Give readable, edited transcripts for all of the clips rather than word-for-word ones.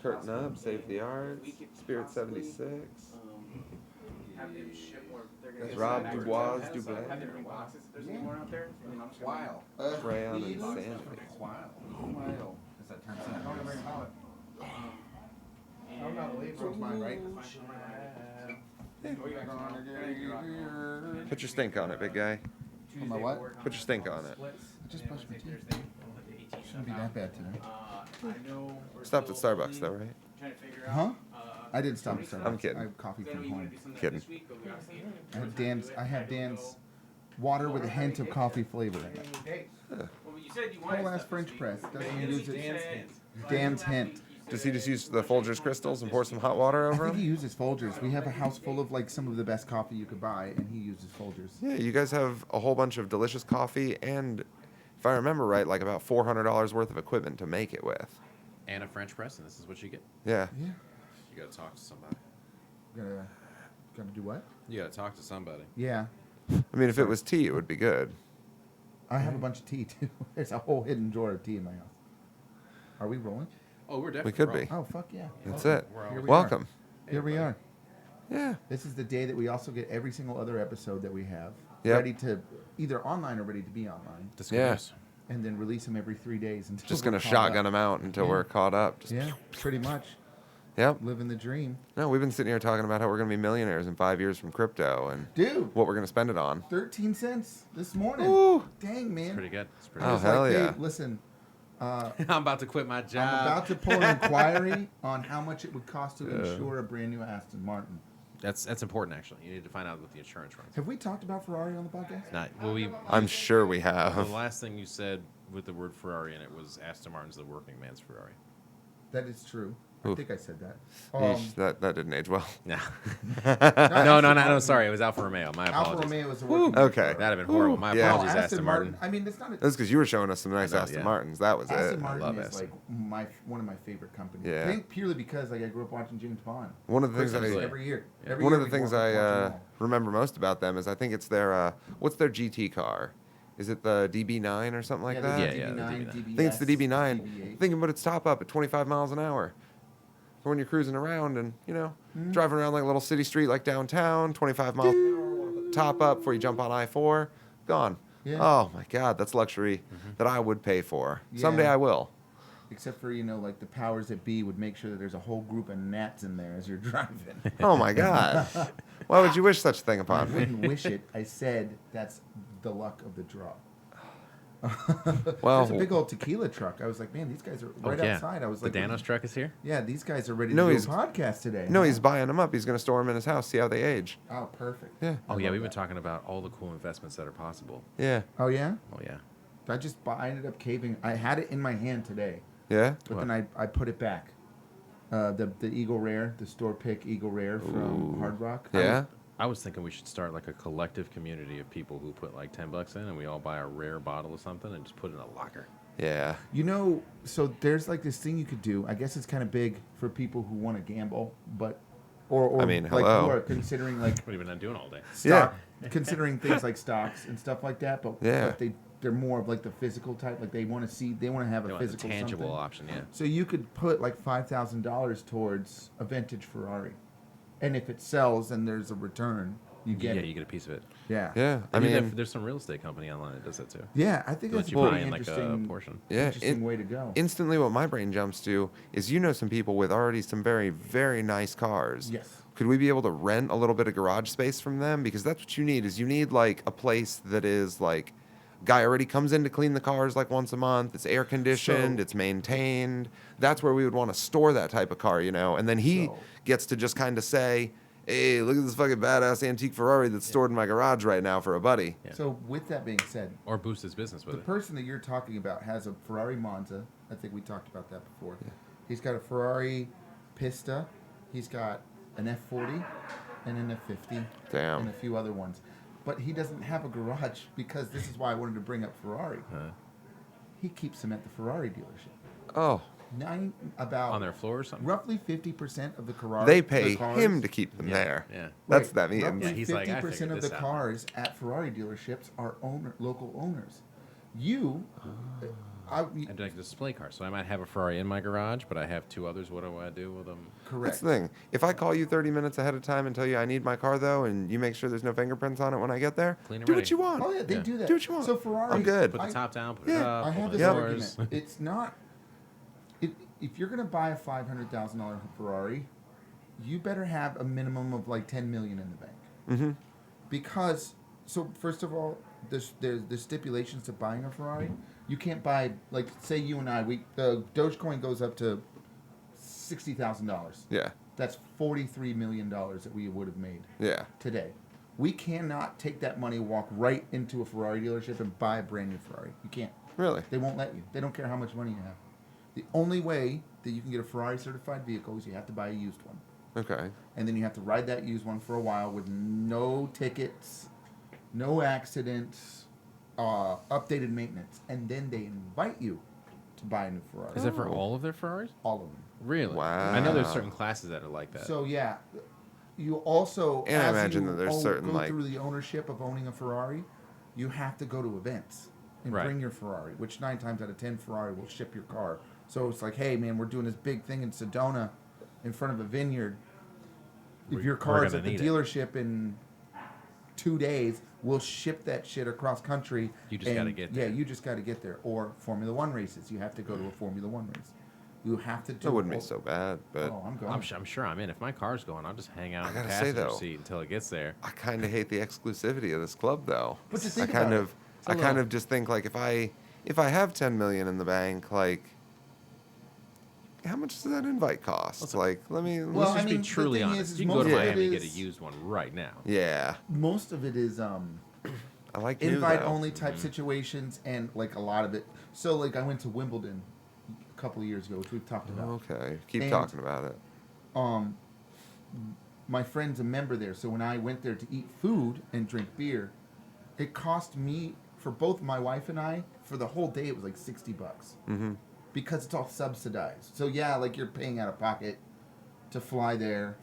Curtain up, save the arts, Spirit 76. Have them ship more. They're gonna That's get Rob back to Dubois, us. Dubois. Have them bring boxes if there's any more out there. And then I'm just Wow. Crayon and Sandy. Wow. Is that 10 cents? I'm gonna bring a pallet. I'm not late for mine, right? Put your stink on it, big guy. On my what? Put your stink on it. I just brushed my teeth. Shouldn't be that bad today. Stopped at Starbucks though, right? Huh? I didn't stop at Starbucks. I'm kidding. I have coffee from home. Kidding. I have Dan's water with a hint of coffee flavor in it. Whole ass French press. Doesn't use it. Dan's hint. Does he just use the Folgers crystals and pour some hot water I over think he them? uses Folgers. We have a house full of like some of the best coffee you could buy, and he uses Folgers. Yeah, you guys have a whole bunch of delicious coffee and, if I remember right, like about $400 worth of equipment to make it with. And a French press, and this is what you get. Yeah. Yeah. You gotta talk to somebody. Gotta do what? You gotta talk to somebody. Yeah. I mean, if it was tea, it would be good. I have a bunch of tea too. There's a whole hidden drawer of tea in my house. Are we rolling? Oh, we're definitely. We could rolling. be. Oh fuck yeah. That's Welcome. it. We're Here always- we Welcome. Here we are. Yeah. This is the day that we also get every single other episode that we have Yep. ready to either online or ready to be online, Yeah. Discuss. and then release them every 3 days until Just we're gonna caught shotgun up. them out until Yeah. we're caught up. Just, Yeah, pretty much Yep. living the dream, No, we've been sitting here talking about how we're gonna be millionaires in 5 years from crypto and dude. what we're gonna spend it on. 13 cents this morning. Ooh. Dang man. It's pretty good. It's pretty Oh, I was good. hell like, yeah. Hey, listen, I'm about to quit my job. I'm about to pull an inquiry on how much it would cost to insure a brand new Aston Martin. That's important, actually. You need to find out what the insurance runs. Have we talked about Ferrari on the podcast? Not. Well, we. I'm sure we The have. last thing you said with the word Ferrari in it was Aston Martin's the working man's Ferrari. That is true. I Oof. think I said that. Yeesh, that didn't age well. No. Aston no. Martin- Sorry, it was Alfa Romeo. My Alfa apologies. Romeo is the working Okay. Ferrari. That'd have been horrible. My Yeah. apologies, Aston Aston Martin. I mean, it's not. That's because you were showing us some nice I know, Aston yeah. Martins. That was Aston it. Martin love is Aston. like one of my favorite companies. Yeah. I think purely because like I grew up watching James Bond. One of the things Christmas I every year. Yeah. Every one year of the we things watch them I all. remember most about them is I think it's their what's their GT car? Is it the DB9 or something like Yeah, that? there's Yeah, DB9, the DB9. DBS, I think it's the DB9. DB8. Thinking about its top up at 25 miles an hour. For when you're cruising around and, driving around like a little city street like downtown, 25 miles top up before you jump on I-4, gone. Yeah. Oh my God, that's luxury that I would pay for. Someday Yeah. I will. Except for like the powers that be would make sure that there's a whole group of gnats in there as you're driving. Oh my God. Why would you wish such a thing I upon me? wouldn't wish it. I said that's the luck of the draw. Well, There's a big old tequila truck. I was like, man, these guys are right outside. I was the like, Danos truck is here. yeah, these guys are ready No, to do a he's- podcast today. No, huh? he's buying them up. He's going to store them in his house, see how they age. Oh, perfect. Yeah. Oh I yeah, love we've been that. talking about all the cool investments that are possible. Yeah. Oh yeah. Oh yeah. I ended up caving. I had it in my hand today, Yeah? but What? then I put it back. The Eagle Rare, the store pick Eagle Rare from Ooh. Hard Rock. Yeah? I was thinking we should start like a collective community of people who put like $10 in, and we all buy a rare bottle of something and just put it in a locker. Yeah. So there's like this thing you could do. I guess it's kind of big for people who want to gamble, but or I mean, like hello. who are considering like What have you been doing all day? stock, considering things like stocks and stuff like that. But Yeah. but they're more of like the physical type. Like they want to have They a want the physical tangible something. option, yeah. So you could put like $5,000 towards a vintage Ferrari, and if it sells and there's a return, you get Yeah, it. you get a piece of it. Yeah. Yeah. I They do that mean, for- there's some real estate company online that does that too. Yeah, I think They that's let a you buy pretty in like a interesting, portion. yeah. interesting way to go. Instantly, what my brain jumps to is some people with already some very, very nice cars. Yes. Could we be able to rent a little bit of garage space from them? Because that's what you need. Is you need like a place that is like, guy already comes in to clean the cars like once a month. It's air conditioned. So- It's maintained. That's where we would want to store that type of car, and then he So- gets to just kind of say, "Hey, look at this fucking badass antique Ferrari that's stored in my garage right now for a buddy." Yeah. So with that being said, Or boost his business with the it. person that you're talking about has a Ferrari Monza. I think we talked about that before. He's got a Ferrari Pista. He's got an F40 and an F50 Damn. and a few other ones. But he doesn't have a garage because this is why I wanted to bring up Ferrari. He keeps them at the Ferrari dealership. Oh, On their floor or something? Roughly 50% of the cars. they pay the cars, him to keep them Yeah, there. yeah. That's Right. that means. Roughly Yeah, he's like, I 50% figured of the this out. cars at Ferrari dealerships are local owners. You, And like a display car. So I might have a Ferrari in my garage, but I have 2 others. What do I do with them? Correct. That's the thing. If I call you 30 minutes ahead of time and tell you I need my car, though, and you make sure there's no fingerprints on it when I get there, Clean and do ready. what you want. Oh yeah, they Yeah. do that. Do what you want. So Ferrari, I'm good. Put the top down, put it Yeah, up, I have open this the argument. doors. It's not. If you're gonna buy a $500,000 Ferrari, you better have a minimum of like 10 million in the bank. Mm-hmm. Because first of all, there's stipulations to buying a Ferrari. You can't buy, like, say you and I, the Dogecoin goes up to $60,000. Yeah. That's $43 million that we would have made Yeah. today. We cannot take that money, walk right into a Ferrari dealership and buy a brand new Ferrari. You can't. Really? They won't let you. They don't care how much money you have. The only way that you can get a Ferrari certified vehicle is you have to buy a used one. Okay. And then you have to ride that used one for a while with no tickets, no accidents, updated maintenance, and then they invite you to buy a new Ferrari. Is that for all of their Ferraris? All of them? Really? Wow. I know there's certain classes that are like that. So yeah, you also And I as imagine you that there's certain, go like- through the ownership of owning a Ferrari, you have to go to events and Right. bring your Ferrari. Which 9 times out of 10, Ferrari will ship your car. So it's like, hey man, we're doing this big thing in Sedona, in front of a vineyard. If your We're car is gonna at the need it. dealership in 2 days, we'll ship that shit across country. You just gotta get there. Yeah, you just got to get there. Or Formula One races, you have to go to a Formula One race. You have to do. That wouldn't be so bad, but Oh, I'm going. I'm sure I'm in. If my car's going, I'll just hang out I in the gotta say, passenger though, seat until it gets there. I kind of hate the exclusivity of this club, though. But just I think kind about of, it. I kind of just think like if I have 10 million in the bank, like, how much does that invite cost? Like, let me. Well, Let's I just mean, be the truly thing honest. is You can go to most of it Miami and get a is- used one right now. Yeah, Most of it is I like new, invite though. only type situations, and like a lot of it. So like I went to Wimbledon a couple of years ago, which we've talked about. Okay, keep And- talking about it. My friend's a member there, so when I went there to eat food and drink beer, it cost me, for both my wife and I, for the whole day it was like $60 Mm-hmm. because it's all subsidized. So yeah, like you're paying out of pocket to fly there.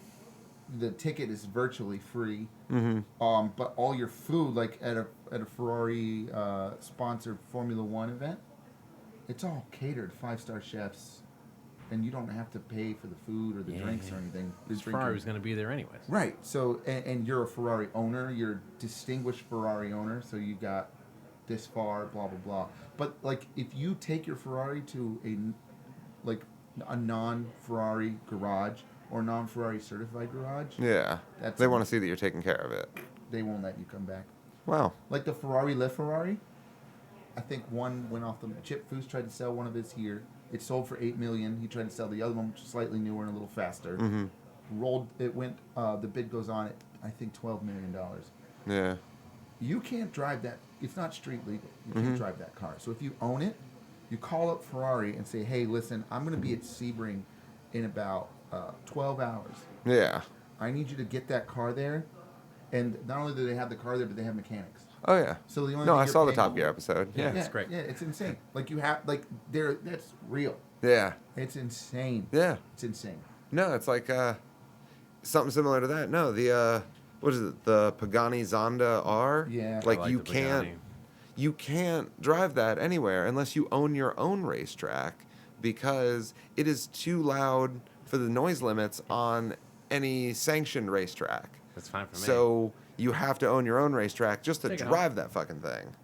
The ticket is virtually free. Mm-hmm. But all your food, like at a Ferrari sponsored Formula One event, it's all catered, 5-star chefs, and you don't have to pay for the food or the drinks or anything. Because You're Ferrari was drinking- going to be there anyways. Right. So and you're a Ferrari owner. You're a distinguished Ferrari owner. So you got this far, blah blah blah. But like, if you take your Ferrari to a non-Ferrari garage or non-Ferrari certified garage, Yeah, That's- they want to see that you're taking care of it. they won't let you come back. Wow. Like the Ferrari LaFerrari, I think one went off the. Chip Foose tried to sell one of his here. It sold for $8 million. He tried to sell the other one, which is slightly newer and a little faster. Mm-hmm. Rolled. It went. The bid goes on at I think $12 million. Yeah. You can't drive that. It's not street legal. You Mm-hmm. can't drive that car. So if you own it, you call up Ferrari and say, "Hey, listen, I'm going to be at Sebring in about 12 hours. Yeah. I need you to get that car there." And not only do they have the car there, but they have mechanics. Oh yeah. So the only No, thing I you're saw the paying- Top Gear episode. Yeah. Yeah. That's great. Yeah, it's insane. Like you have that's real. Yeah. It's insane. Yeah. It's insane. No, it's like something similar to that. No, the what is it? The Pagani Zonda R. Yeah. Like, I like you the can't Pagani. you can't drive that anywhere unless you own your own racetrack because it is too loud for the noise limits on any sanctioned racetrack. That's fine for me. So you have to own your own racetrack just to Take it home. drive that fucking thing.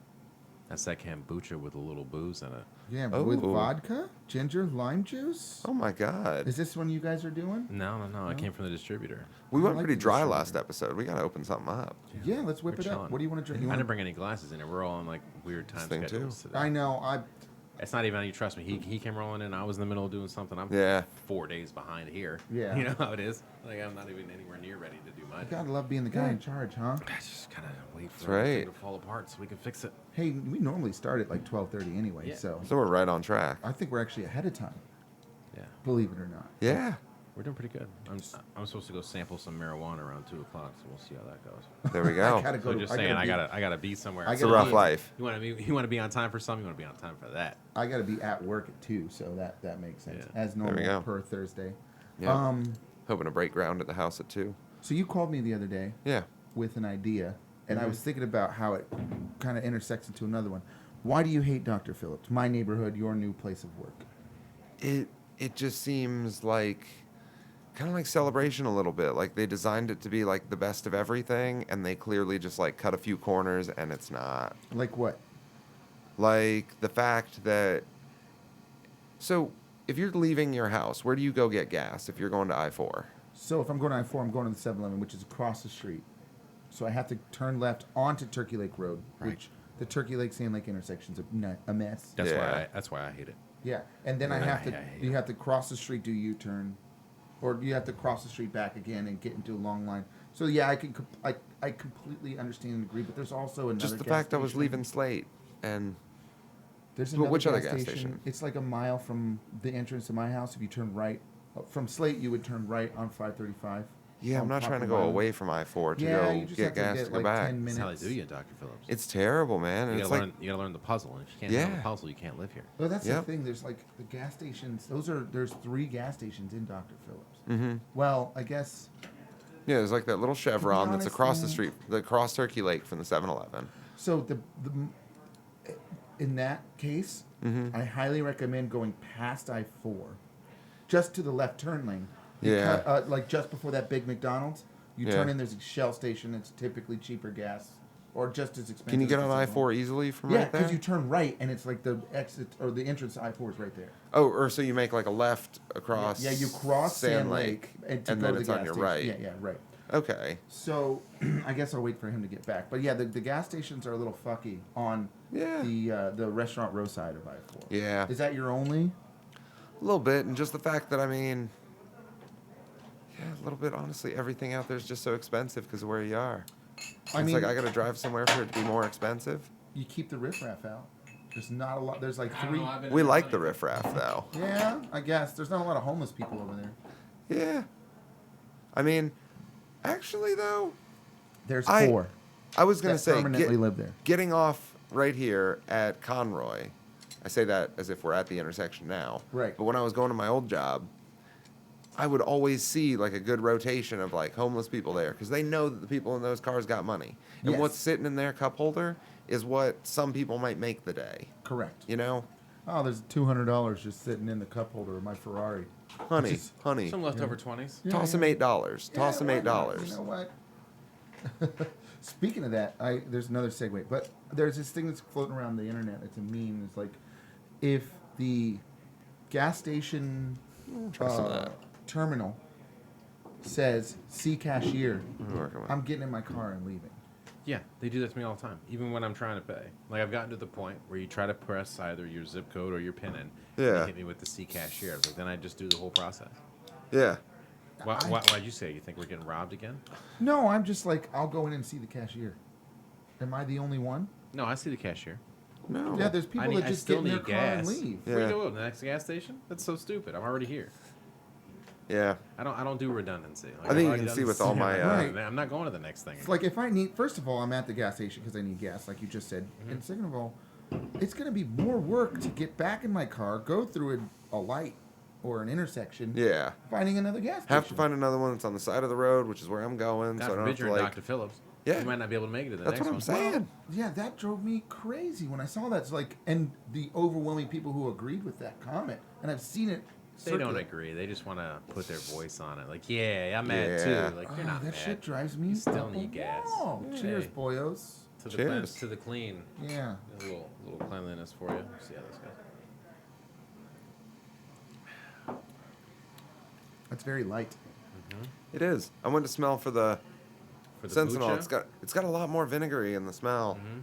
That's that kombucha with a little booze in it. Yeah, Oh. with vodka, ginger, lime juice. Oh my god. Is this one you guys are doing? No. It came from the distributor. We I went like pretty the dry distributor. last episode. We gotta open something up. Yeah, let's whip We're it up. chilling. What do you want to drink? You I wanna- didn't bring any glasses in it. We're all on like weird time thing, too. schedules today. I know. It's not even on you. Trust me. He came rolling in. I was in the middle of doing something. I'm Yeah. 4 days behind here. Yeah. You know how it is. Like I'm not even anywhere near ready to do my You job. gotta love being the guy in charge, huh? I just kind of wait for That's everything right. to fall apart so we can fix it. Hey, we normally start at like 12:30 anyway, Yeah. so So we're right on track. I think we're actually ahead of time. Yeah, Believe it or not. Yeah. we're doing pretty good. I'm supposed to go sample some marijuana around 2 o'clock, so we'll see how that goes. There we I go. gotta go. So to, just I saying, gotta I gotta be somewhere. I It's a gotta rough be- life. You want to be on time for something. You want to be on time for that. I got to be at work at 2, so that makes sense. Yeah. As we normal go. per Thursday. Yeah. Hoping to break ground at the house at 2. So you called me the other day Yeah. with an idea, and I was thinking about how it kind of intersects into another one. Why do you hate Dr. Phillips? My neighborhood, your new place of work. It just seems like kind of like Celebration a little bit. Like they designed it to be like the best of everything, and they clearly just like cut a few corners, and it's not. Like what? Like the fact that. So if you're leaving your house, where do you go get gas if you're going to I-4? So if I'm going to I-4, I'm going to the 7-Eleven, which is across the street. So I have to turn left onto Turkey Lake Road, Right. which the Turkey Lake Sand Lake intersection's a mess. That's why I hate it. Yeah, and then I Yeah, have to. I hate You it. have to cross the street, do U-turn, or you have to cross the street back again and get into a long line. So yeah, I completely understand and agree. But there's also another. Just the gas fact I was station. leaving Slate, and There's But another which other gas station? It's like a mile from the entrance to my house. If you turn right from Slate, you would turn right on 535. yeah, I'm on not trying to Poplar go Island. away from I-4 to Yeah, go you just get have to gas get to go like back. 10 That's minutes. how they do you, Dr. Phillips. It's terrible, man. And You it's gotta, like, learn, you gotta learn the puzzle. And if you can't learn Yeah. the puzzle, you can't live here. Well, that's Yep. the thing. There's like the gas stations. There's 3 gas stations in Dr. Phillips. mm-hmm. Well, I guess Yeah, there's like that little Chevron that's honest, across the man- street, across Turkey Lake from the 7-Eleven. so. In that case, Mm-hmm. I highly recommend going past I-4, just to the left turn lane. You Yeah. cut, like just before that big McDonald's, you Yeah. turn in. There's a Shell station. It's typically cheaper gas, or just as expensive. Can you get as on the 7-Eleven. I-4 easily from Yeah, right there? because you turn right, and it's like the exit or the entrance to I-4 is right there. Oh, or so you make like a left across. Yeah, you cross Sand Lake, and to go then to the it's on gas your station. right. Yeah, right. Okay. So I guess I'll wait for him to get back. But yeah, the gas stations are a little fucky on Yeah. the restaurant row side of I-4. Yeah. Is that your only? A little bit, and just the fact that, I mean, yeah, a little bit, honestly, everything out there is just so expensive because of where you are. I It's mean, like I got to drive somewhere for it to be more expensive. you keep the riffraff out. There's not a lot. There's like I don't 3. know, I've been We there like the plenty. riffraff, though. Yeah, I guess there's not a lot of homeless people over there. Yeah. I mean, actually, though, There's I 4 I was going that to say, permanently live there. getting off right here at Conroy, I say that as if we're at the intersection now. Right. But when I was going to my old job, I would always see like a good rotation of like homeless people there because they know that the people in those cars got money. And Yes. what's sitting in their cup holder is what some people might make the day. Correct. You know? Oh, there's $200 just sitting in the cup holder of my Ferrari. Honey, Which is- honey, Some leftover 20s. Yeah, toss them yeah. $8. Toss them why $8. not? You know what? Speaking of that, there's another segue, but there's this thing that's floating around the internet. It's a meme. It's like, if the gas station Try some of that. terminal says "see cashier," I'm working with it. I'm getting in my car and leaving. Yeah, they do that to me all the time, even when I'm trying to pay. Like, I've gotten to the point where you try to press either your zip code or your PIN in. And Yeah. they hit me with the C cashier. But then I just do the whole process. Yeah. Why'd you say? You think we're getting robbed again? No, I'm just like, I'll go in and see the cashier. Am I the only one? No, I see the cashier. No. Yeah, there's people that I just still get in their need car gas. and leave. Where Yeah. you go? The next gas station? That's so stupid. I'm already here. Yeah. I don't do redundancy. Like, I think I've you already can done see with this. all my, Right. I'm not going to the next thing. It's like if I need, first of all, I'm at the gas station because I need gas, like you just said. Mm-hmm. And second of all, it's going to be more work to get back in my car, go through a light or an intersection, Yeah. finding another gas station. Have to find another one that's on the side of the road, which is where I'm going. God so I don't forbid have to you're in like. Dr. Phillips. Yeah. You might not be able to make it to the That's next what I'm one. saying. Yeah, that drove me crazy when I saw that. It's like, and the overwhelming people who agreed with that comment, and I've seen it. They don't circulate. agree. They just want to put their voice on it. Like, yeah, I'm mad Yeah. too. Like, you're Oh, not that mad. shit drives me. You still up need the gas. wall. Yeah. Cheers, Hey. boyos. To the Cheers. to the clean. Yeah. A little cleanliness for you. See how this goes. That's very light. It is. I went to smell for the For the Sentinel. bucha? It's got a lot more vinegary in the smell. Mm-hmm.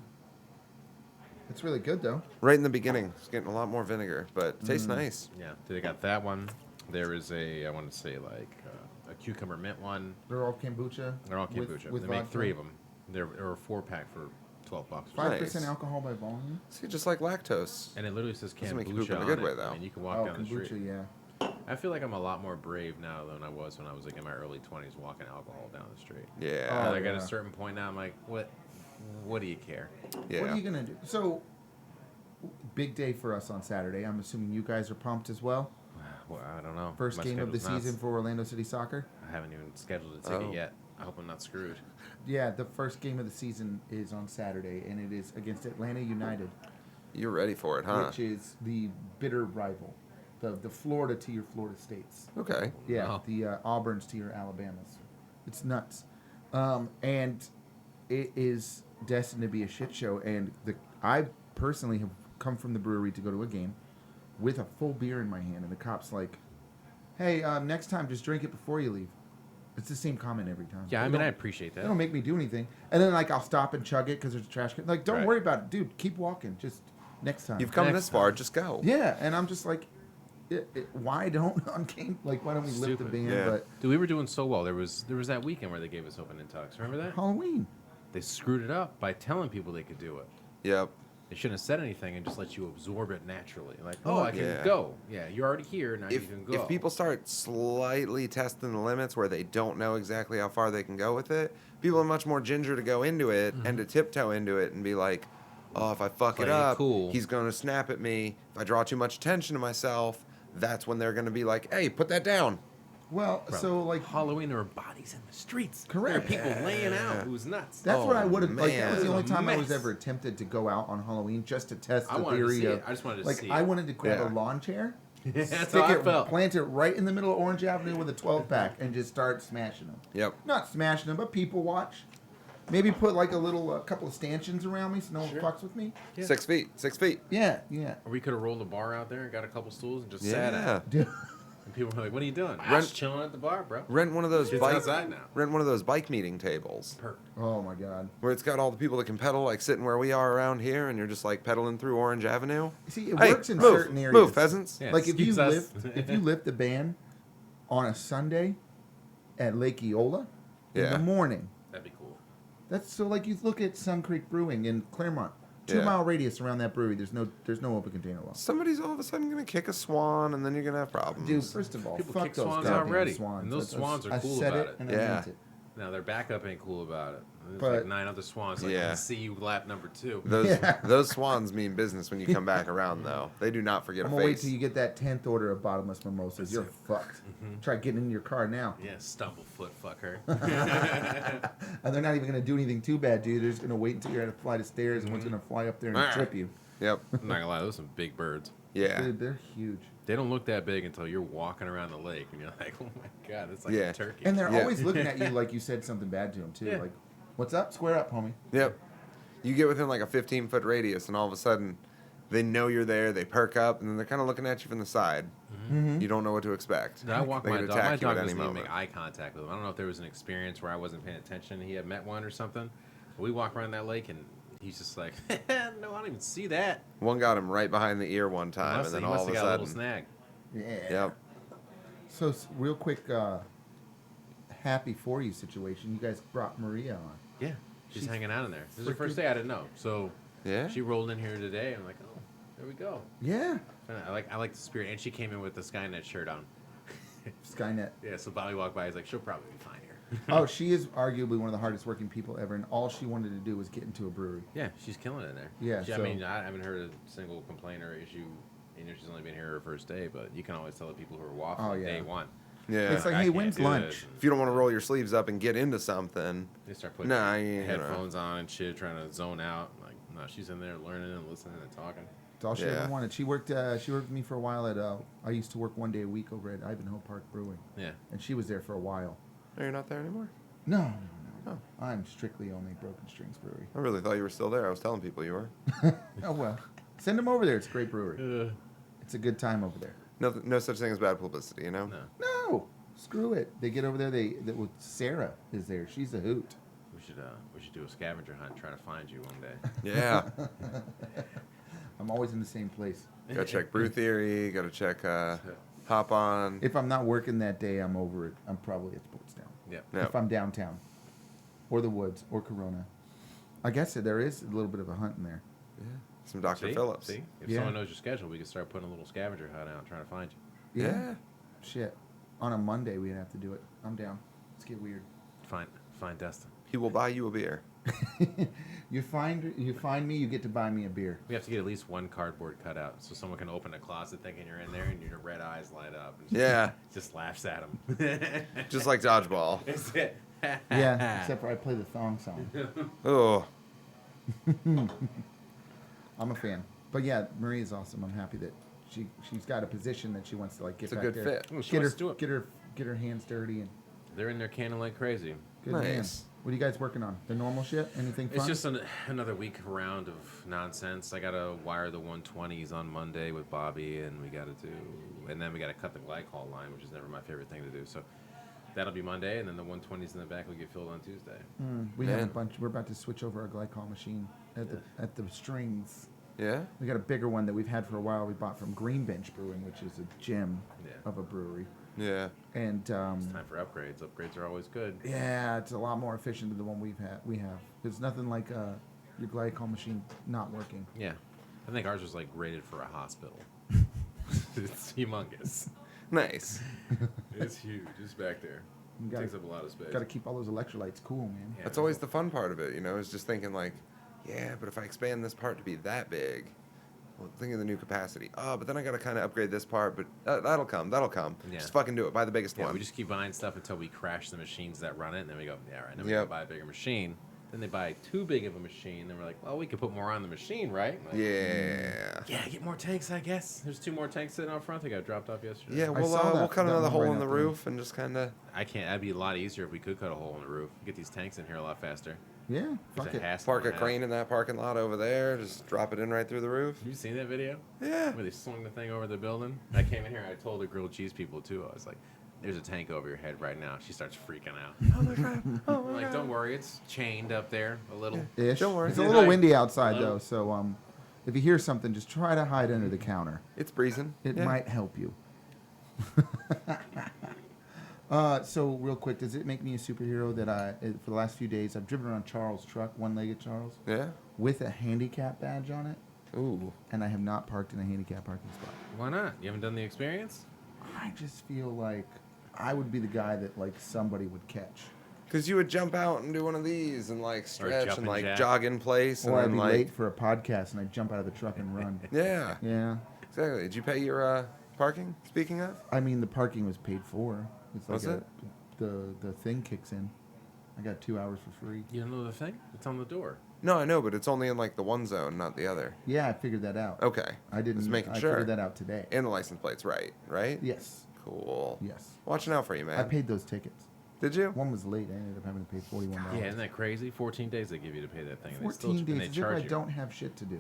It's really good though. Right in the beginning, it's getting a lot more vinegar, but it tastes nice. Yeah, they got that one. There is I want to say like a cucumber mint one. They're all kombucha. They're all with- kombucha. with They make vodka. 3 of them. They're a 4-pack for $12. 5% Nice. alcohol by volume. See, just like lactose. And it literally says Doesn't make you kombucha poop in a on good it. way, though. I mean, you can walk Oh, down the kombucha, street. yeah. I feel like I'm a lot more brave now than I was when I was like in my early 20s walking alcohol down the street. Yeah. Oh, Like at yeah. a certain point now, I'm like, what do you care? Yeah. What are you gonna do? So, big day for us on Saturday. I'm assuming you guys are pumped as well. Well, I don't know. First My game of the schedule's nuts. season for Orlando City Soccer. I haven't even scheduled a ticket Oh. yet. I hope I'm not screwed. Yeah, the first game of the season is on Saturday, and it is against Atlanta United. You're ready for it, huh? which is the bitter rival, the Florida to your Florida States. Okay. Yeah, Wow. the Auburns to your Alabamas. It's nuts, and it is destined to be a shit show. And I personally have come from the brewery to go to a game with a full beer in my hand, and the cop's like, "Hey, next time just drink it before you leave." It's the same comment every time. Yeah, I They mean, don't- I appreciate They that. don't make me do anything, and then like I'll stop and chug it because there's a trash can. Like, don't Right. worry about it, dude. Keep walking. Just next time. You've come Next this far, time. just go. Yeah, and I'm just like, why don't on game? Like, why don't we lift the Stupid. band? Yeah. But Dude, we were doing so well. There was that weekend where they gave us open in tux. Remember that? Halloween. They screwed it up by telling people they could do it. Yep. They shouldn't have said anything and just let you absorb it naturally. Like, Oh, oh, I can yeah. go. Yeah, you're already here. Now If you can go. if people start slightly testing the limits where they don't know exactly how far they can go with it, people are much more ginger to go into it and to tiptoe into it and be like, oh, if I fuck Play it it up, cool. he's gonna snap at me. If I draw too much attention to myself, that's when they're gonna be like, hey, put that down. Well, Bro, so like Halloween, there were bodies in the streets. Correct. There were people laying out. Yeah. It was nuts. that's what I Oh, would have like. That was man. the only time I was Mess. ever tempted to go out on Halloween just to test I the wanted to theory see of. it. I just wanted to like, see I it. wanted to grab Yeah. a lawn chair, That's stick how I it, felt. plant it right in the middle of Orange Avenue with a 12 pack, and just start smashing them. Yep. Not smashing them, but people watch. Maybe put like a little couple of stanchions around me so no one Sure. fucks with me. Yeah. 6 feet. 6 feet. Yeah, yeah. Or we could have rolled a bar out there and got a couple stools and just sat Yeah. at it. Dude. And people were like, what are you doing? I'm Rent- just chilling at the bar, bro. Rent one of those It's bike. outside now. Rent one of those bike meeting tables Perfect. Oh my god. where it's got all the people that can pedal, like sitting where we are around here, and you're just like pedaling through Orange Avenue. See, it Hey, works in move, certain areas. move, pheasants. Yeah, Like if you excuse us. lift the band on a Sunday at Lake Eola in Yeah. the morning. That'd be cool. That's so like you look at Sun Creek Brewing in Claremont. Yeah. 2-mile radius around that brewery. There's no open container law. Somebody's all of a sudden gonna kick a swan, and then you're gonna have problems. Dude, first of all, People fuck kick those swans goddamn already, swans. and those swans are I cool said about it it. and I Yeah. meant it. Now their backup ain't cool about it. There's But- like 9 other swans. Like, I Yeah. can see you lap number 2. Those Yeah. those swans mean business when you come back around, though. They do not forget I'm a gonna wait face. till you get that 10th order of bottomless mimosas. That's You're it. fucked. Try getting in your car now. Yeah, stumblefoot fucker. And they're not even gonna do anything too bad, dude. They're just gonna wait until you're at a flight of stairs and one's gonna fly up there and Ah. trip you. Yep. I'm not gonna lie, those are some big birds. Yeah. Dude, they're huge. They don't look that big until you're walking around the lake and you're like, oh my god, it's like Yeah. a turkey. And they're Yeah. always looking at you like you said something bad to them too. Yeah. Like, what's up? Square up, homie. Yep. You get within like a 15-foot radius, and all of a sudden, they know you're there. They perk up, and then they're kind of looking at you from the side. Mm-hmm. You don't know what to expect. Did I walk They my could dog? My attack you dog at doesn't any even moment. make eye contact with him. I don't know if there was an experience where I wasn't paying attention. He had met one or something. But we walk around that lake and he's just like, no, I don't even see that. One got him right behind the ear one He time, must and have then all of a got a little sudden, snag. Yeah. yep. So real quick, happy for you situation. You guys brought Maria on. Yeah, she's She's hanging out in there. This is her freaking- first day. I didn't know. So Yeah. she rolled in here today. I'm like, oh, there we go. Yeah. And I like the spirit. And she came in with the Skynet shirt on. Skynet. Yeah, so Bobby walked by. He's like, she'll probably be fine here. Oh, she is arguably one of the hardest working people ever, and all she wanted to do was get into a brewery. Yeah, she's killing it in there. Yeah, I so- mean, I haven't heard a single complaint or issue. You know, she's only been here her first day, but you can always tell the people who are waffling Oh, yeah. day one. Yeah. It's like, I hey, can't when's do lunch? this. If you don't want to roll your sleeves up and get into something, They start putting Nah, you know. headphones on and shit, trying to zone out. Like, no, she's in there learning and listening and talking. It's all she Yeah. ever wanted. She worked with me for a while at. I used to work one day a week over at Ivanhoe Park Brewing, Yeah. and she was there for a while. oh, you're not there anymore. No. Oh. I'm strictly only Broken Strings Brewery. I really thought you were still there. I was telling people you were. Oh well, send them over there. It's a great brewery. It's a good time over there. No such thing as bad publicity, you know. No, No, screw it. They get over there. Well, Sarah is there. She's a hoot. we should do a scavenger hunt, try to find you one day. Yeah. I'm always in the same place. Gotta check Brew Theory. Gotta check Hop On. If I'm not working that day, I'm over it. I'm probably at Sportstown. Yep. Yeah. If I'm downtown, or the woods, or Corona. I guess there is a little bit of a hunt in there. Yeah. Some Dr. See? Phillips. See? If Yeah. someone knows your schedule, we can start putting a little scavenger hunt out, trying to find you. Yeah. Shit. On a Monday, we'd have to do it. I'm down. Let's get weird. Find Destin. He will buy you a beer. You find me, you get to buy me a beer. We have to get at least one cardboard cutout so someone can open a closet thinking you're in there and your red eyes light up. And Yeah. Just laughs at them. Just like dodgeball. That's it. Yeah, except for I play the thong song. Oh. I'm a fan. But yeah, Maria's awesome. I'm happy that she's got a position that she wants to like get It's a back good there. fit. Oh, she Get wants to do her, it. get her hands dirty and They're in there canning like crazy. good man. Nice. What are you guys working on? The normal shit? Anything fun? It's just another week round of nonsense. I gotta wire the 120s on Monday with Bobby, and then we gotta cut the glycol line, which is never my favorite thing to do. So that'll be Monday, and then the 120s in the back will get filled on Tuesday. We have a Man. bunch. We're about to switch over our glycol machine at the strings. Yeah. We got a bigger one that we've had for a while. We bought from Green Bench Brewing, which is a gem Yeah. of a brewery. Yeah. And It's time for upgrades. Upgrades are always good. yeah, it's a lot more efficient than the one we have. There's nothing like your glycol machine not working. Yeah, I think ours was like rated for a hospital. It's humongous. Nice. It's huge. It's back there. You gotta, Takes up a lot of space. gotta keep all those electrolytes cool, man. Yeah. That's always the fun part of it, you know, is just thinking like, yeah, but if I expand this part to be that big, well, think of the new capacity. Oh, but then I got to kind of upgrade this part, but that'll come. Yeah. Just fucking do it. Buy the biggest Yeah, one. we just keep buying stuff until we crash the machines that run it, and then we go, yeah, right. Then we Yep. go buy a bigger machine. Then they buy too big of a machine. Then we're like, well, we could put more on the machine, right? Like, Yeah. Yeah, get more tanks, I guess. There's 2 more tanks sitting out front. They got dropped off yesterday. Yeah, I we'll saw we'll that- cut that another one hole right in the out there. roof and just kind of. I can't. That'd be a lot easier if we could cut a hole in the roof. Get these tanks in here a lot faster. Yeah, It's fuck a it. hassle Park and a half. crane in that parking lot over there. Just drop it in right through the roof. Have you seen that video? Yeah. Where they swung the thing over the building? I came in here. I told the grilled cheese people too. I was like, "There's a tank over your head right now." She starts freaking out. Oh my god. Oh I'm my like, god. "Don't worry, it's chained up there a little." Ish. Don't worry. It's a Yeah, little I- windy outside Hello? though, so if you hear something, just try to hide under the counter. It's breezing. It Yeah. might help you. So real quick, does it make me a superhero that for the last few days I've driven around Charles' truck, one-legged Charles, Yeah. with a handicap badge on it, Ooh. and I have not parked in a handicap parking spot. Why not? You haven't done the experience? I just feel like I would be the guy that like somebody would catch, Because you would jump out and do one of these and like stretch jumping and like jack. jog in place and or I'd then be like. late for a podcast and I'd jump out of the truck and run. Yeah. Yeah, Exactly. Did you pay your parking? Speaking of. I mean the parking was paid for. It's like Was it? The thing kicks in. I got 2 hours for free. You don't know the thing? It's on the door. No, I know, but it's only in like the one zone, not the other. Yeah, I figured that out. Okay. I didn't. Just making I sure. figured that out today. And the license plate's right, right? Yes. Cool. Yes. Watching out for you, man. I paid those tickets. Did you? One was late. I ended up having to pay $41. Yeah, isn't that crazy? 14 days they give you to pay that thing. And 14 they days. As if charge I you. don't have shit to do.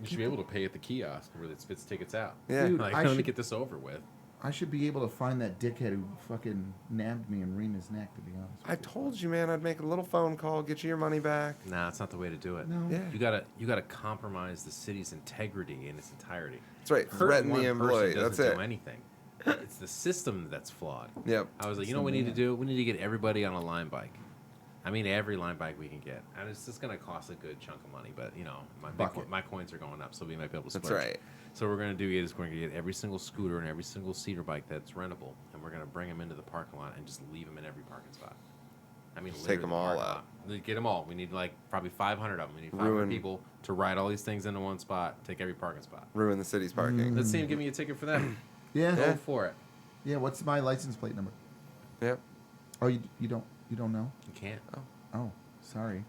You should be able to pay at the kiosk where it spits tickets out. Yeah. Dude, Like, I let me should- get this over with. I should be able to find that dickhead who fucking nabbed me and reamed his neck, to be honest. I told you, man. I'd make a little phone call, get you your money back. Nah, it's not the way to do it. No. Yeah. You gotta compromise the city's integrity in its entirety. That's right. Hurt Threaten one the person employee. doesn't That's do it. anything. It's the system that's flawed. Yep. I was like, It's you know the what we need to man. do? We need to get everybody on a line bike. I mean, every line bike we can get. And it's just going to cost a good chunk of money. But, you know, Bucket. my coins are going up, so we might be able to That's splurge. right. So what we're going to do is we're going to get every single scooter and every single cedar bike that's rentable, and we're going to bring them into the parking lot and just leave them in every parking spot. I mean, Just take literally them all parking out. lot. Get them all. We need like probably 500 of them. We need 500 Ruin- people to ride all these things into one spot, take every parking spot. Ruin the city's parking. Let's see him give me a ticket for that. Yeah. Go Yeah. for it. What's my license plate number? Yep. Oh, you don't know? You can't. Oh, sorry.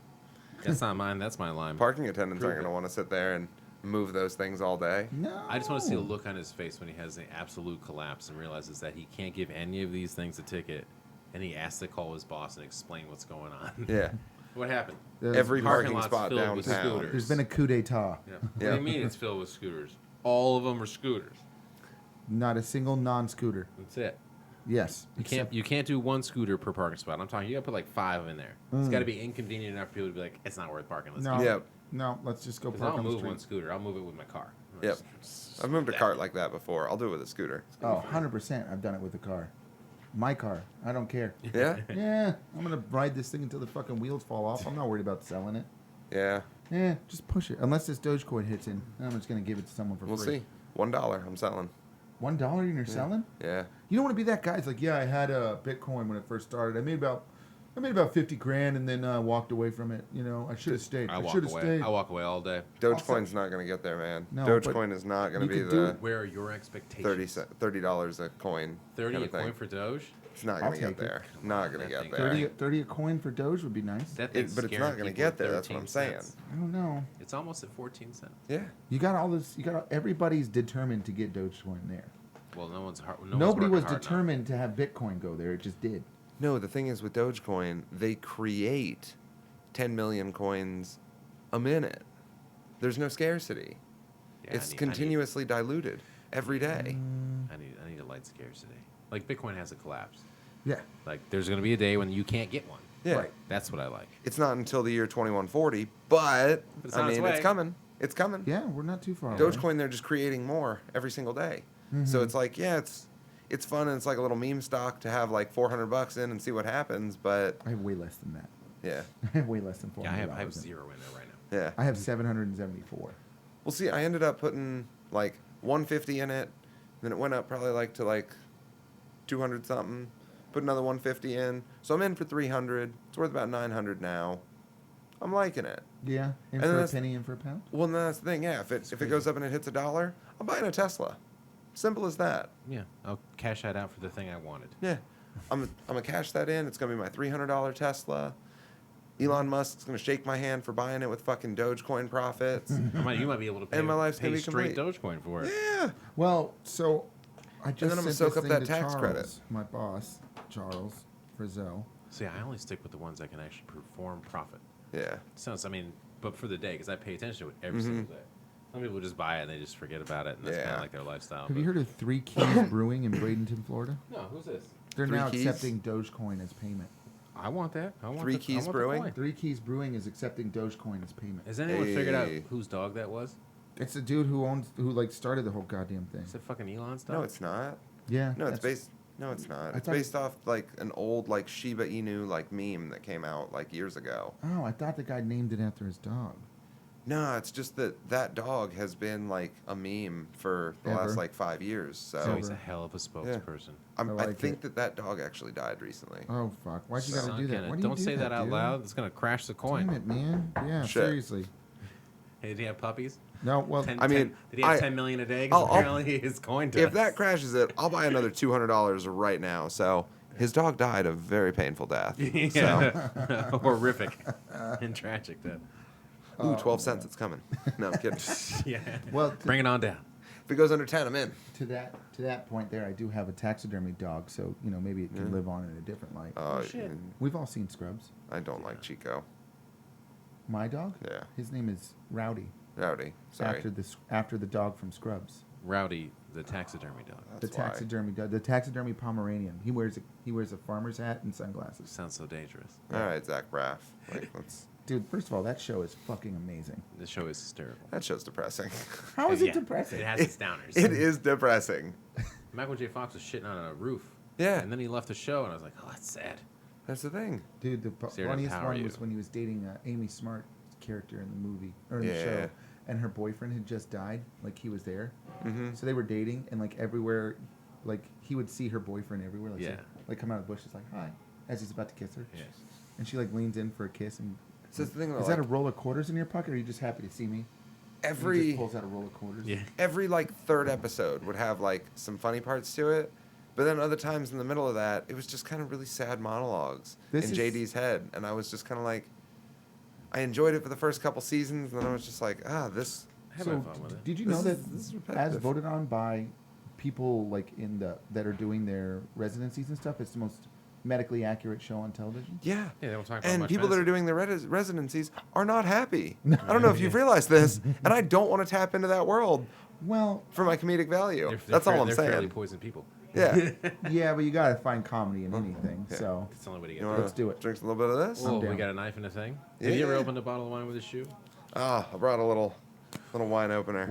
That's not mine. That's my line. Parking attendants Prove aren't going to it. want to sit there and move those things all day. No. I just want to see the look on his face when he has an absolute collapse and realizes that he can't give any of these things a ticket, and he has to call his boss and explain what's going on. Yeah. What happened? Every Parking parking lot's spot filled with downtown. scooters. There's been a coup d'etat. Yeah. Yeah. What do you mean it's filled with scooters? All of them are scooters. Not a single non-scooter. That's it. Yes. You can't do one scooter per parking spot. I'm talking. You got to put like 5 in there. It's got to be inconvenient enough for people to be like, it's not worth parking. Let's No. keep it. Yep. No, let's just go 'Cause park I'll on the move street. one scooter. I'll move it with my car. Yep. I've moved a cart like that before. I'll do it with a scooter. Oh, 100%. I've done it with the car. My car. I don't care. Yeah? Yeah, I'm going to ride this thing until the fucking wheels fall off. I'm not worried about selling it. Yeah. Yeah, just push it. Unless this Dogecoin hits in, I'm just going to give it to someone for We'll free. see. $1 I'm selling. $1 and you're selling? Yeah. You don't want to be that guy. It's like, yeah, I had a Bitcoin when it first started. I made about I made about 50 grand and then walked away from it. You know, I should have stayed. I I walk should have away. stayed. I walk away all day. Dogecoin's not going to get there, man. No, but Dogecoin is not going you to be could do the it. Where are your expectations? $30 a coin. 30 kind a of thing. coin for Doge? It's not I'll going to get take it. there. Not going to That get thing- there. 30 a coin for Doge would be nice. That thing's But it's scaring not going to people get at there. That's what I'm 13 saying. cents. I don't know. It's almost at 14 cents. Yeah. You got all this. Everybody's determined to get Dogecoin there. Well, no one's Nobody was working hard determined to have Bitcoin go there. It just did. No, the thing is with Dogecoin, they create 10 million coins a minute. There's no scarcity. Yeah, It's continuously diluted every day. I need a light scarcity. Like Bitcoin hasn't collapsed. Yeah. Like there's going to be a day when you can't get one. Yeah. Right. That's what I like. It's not until the year 2140, but It's I on its mean, it's way. coming. It's coming. Yeah, we're not too far away. Dogecoin, they're just creating more every single day. So it's like, yeah, it's fun and it's like a little meme stock to have like $400 in and see what happens, but I have way less than that. yeah. I have way less than $400. Yeah, I have in. zero in there right now. Yeah. I have 774. Well, see, I ended up putting like 150 in it, then it went up probably like to like 200 something. Put another 150 in, so I'm in for 300. It's worth about 900 now. I'm liking it. Yeah, in And for a that's- penny, in for a pound. Well, and that's the thing. Yeah, if it goes up and it hits $1, I'm buying a Tesla. Simple as that. Yeah, I'll cash that out for the thing I wanted. Yeah, I'm gonna cash that in. It's gonna be my $300 Tesla. Elon Musk's gonna shake my hand for buying it with fucking Dogecoin profits. You might be able to pay, And my life's gonna be straight complete. Dogecoin for it. Yeah. Well, so I just then I'm gonna sent soak this up thing that to tax Charles, credit. my boss, Charles Frizzell. See, I only stick with the ones that can actually perform profit. Yeah. Sounds, I mean, but for the day, because I pay attention to it every Mhm. single day. Some people just buy it and they just forget about it, and that's kind Yeah. of like their lifestyle. Have you heard of Three Keys Brewing in Bradenton, Florida? No, who's this? They're Three now Keys? accepting Dogecoin as payment. I want that. I want Three the, Keys I want the Brewing? coin. Three Keys Brewing is accepting Dogecoin as payment. Has anyone figured out Hey. whose dog that was? It's the dude who like started the whole goddamn thing. Is it fucking Elon's dog? No, it's not. Yeah. No, it's that's- based. No, it's not. I It's thought- based off like an old like Shiba Inu like meme that came out like years ago. Oh, I thought the guy named it after his dog. No, it's just that dog has been like a meme for the Ever. last like 5 years. So So he's a hell of a spokesperson. I I like think it. that dog actually died recently. Oh fuck! Why'd you gotta Suck do that? in it. Why do you Don't do say that out dude? loud. It's gonna crash the coin. Damn it, man! Yeah, Shit. seriously. Hey, did he have puppies? No, well, 10, I mean, 10 did he have I- 10 million a day? 'Cause I'll- apparently his coin does. If that crashes it, I'll buy another $200 right now. So his dog died a very painful death. yeah. Horrific and tragic death. So, ooh, 12 cents. It's coming. No, I'm kidding. Yeah. well, Bring it on down. If it goes under 10, I'm in. to that point there, I do have a taxidermy dog, so maybe it can live on in a different light. shit. We've all seen Scrubs. I don't like Chico. My dog? Yeah. His name is Rowdy. Rowdy. Sorry. After the dog from Scrubs. Rowdy, the taxidermy dog. The That's why. taxidermy dog. The taxidermy Pomeranian. He wears a farmer's hat and sunglasses. Sounds so dangerous. All right, Zach Braff. Like, let's. Dude, first of all, that show is fucking amazing. The show is hysterical. That show's depressing. How is Yeah, it depressing? It has its downers. It is depressing. Michael J. Fox was shitting on a roof. Yeah. And then he left the show, and I was like, oh, that's sad. That's the thing. Dude, the Sarah, funniest how are one you? was when he was dating Amy Smart's character in the movie or in the Yeah. show, and her boyfriend had just died. Like he was there, Mm-hmm. so they were dating, and like everywhere, like he would see her boyfriend everywhere. Like, Yeah. like come out of the bushes, like hi, as he's about to kiss her, Yeah. and she like leans in for a kiss. And So that's the thing, though, is that a like- roll of quarters in your pocket, or are you just happy to see me? And he Every just pulls out a roll of quarters. Yeah. every like third episode would have like some funny parts to it, but then other times in the middle of that, it was just kind of really sad monologues This in is- JD's head, and I was just kind of like, I enjoyed it for the first couple seasons, and then I was just like, this. I have So, fun with it. did you This know is- that this is as repetitive. voted on by people like that are doing their residencies and stuff, it's the most medically accurate show on television? Yeah. Yeah, they don't talk about And much people that are medicine. doing their residencies are not happy. I don't know if you've realized this, and I don't want to tap into that world Well, for my comedic value. They're That's all I'm they're fairly saying. poison people. Yeah. yeah, but you gotta find comedy in anything. Yeah. So That's the only way to get You through wanna Let's do it. Drink a little bit of this? Oh, we down. got a knife and a thing. Have you ever Yeah. opened a bottle of wine with a shoe? I brought a little wine opener.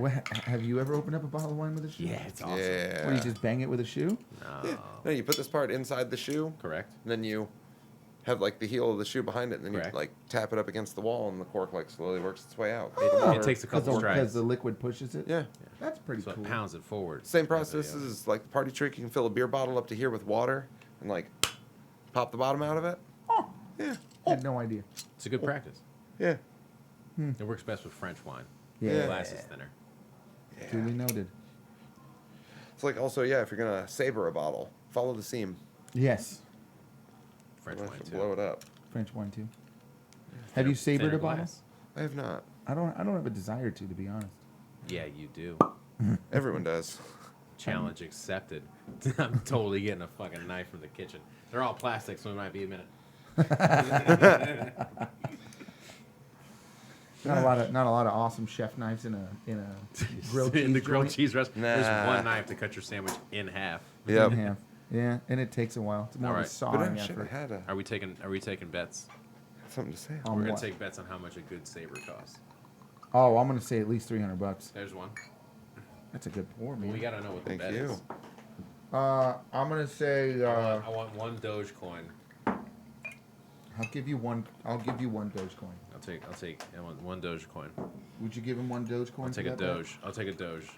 have you ever opened up a bottle of wine with a shoe? Yeah, it's awesome. Yeah. Or you just bang it with a shoe? No. Yeah. No, you put this part inside the shoe, Correct. and then you have like the heel of the shoe behind it, and then Correct. you like tap it up against the wall, and the cork like slowly works its way out. It takes a couple Because strikes. the liquid pushes it? Yeah. That's pretty So cool. it pounds it forward. Same process as like the party trick. You can fill a beer bottle up to here with water, and like pop the bottom out of it. Yeah. Had no idea. It's a good practice. Yeah. It works best with French wine. Yeah. The glass is thinner. Duly noted. It's like also, yeah, if you're gonna saber a bottle, follow the seam. Yes. French Otherwise wine you'll too. blow it up. French wine too. Have you sabered Thinner a bottle? glass. I have not. I don't have a desire to be honest. Yeah, you do. Everyone does. Challenge accepted. I'm totally getting a fucking knife from the kitchen. They're all plastic, so it might be a minute. Not a lot of awesome chef knives in a grilled cheese in the grilled joint. cheese restaurant. There's Nah. one knife to cut your sandwich in half. Yep. In half. Yeah, and it takes a while. It's more of a Alright. But sawing I should have effort. had Are we taking bets? something to say. On We're gonna what? take bets on how much a good saber costs. Oh, I'm gonna say at least $300. There's one. That's a good pour, Well, man. we gotta know what the Thank bet you. is. I'm gonna say I want one Dogecoin. I'll give you one Dogecoin. I want one Dogecoin. Would you give him one Dogecoin? I'll take for a that bet? Doge. I'll take a Doge.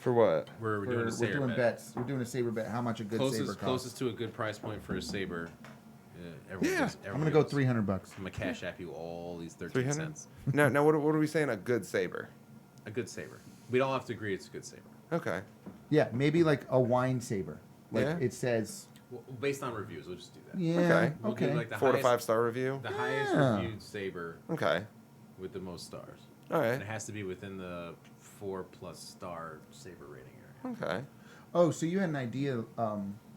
For what? We're doing a We're saber doing bet. bets. We're doing a saber bet. How much a good saber costs? Closest to a good price point for a saber. Everyone Yeah. goes- I'm everyone gonna go goes. $300. I'm gonna cash app you all these 13 300? cents. No. What are we saying? A good saber. A good saber. We don't have to agree it's a good saber. Okay. Yeah, maybe like a wine saber. Like Yeah. it says. Well, based on reviews, we'll just do that. Yeah. Okay. We'll do Okay. like the 4 to highest, 5 star review. the highest Yeah. reviewed saber Okay. with the most stars. All And it right. has to be within the 4+ star saber rating area. Okay. Oh, so you had an idea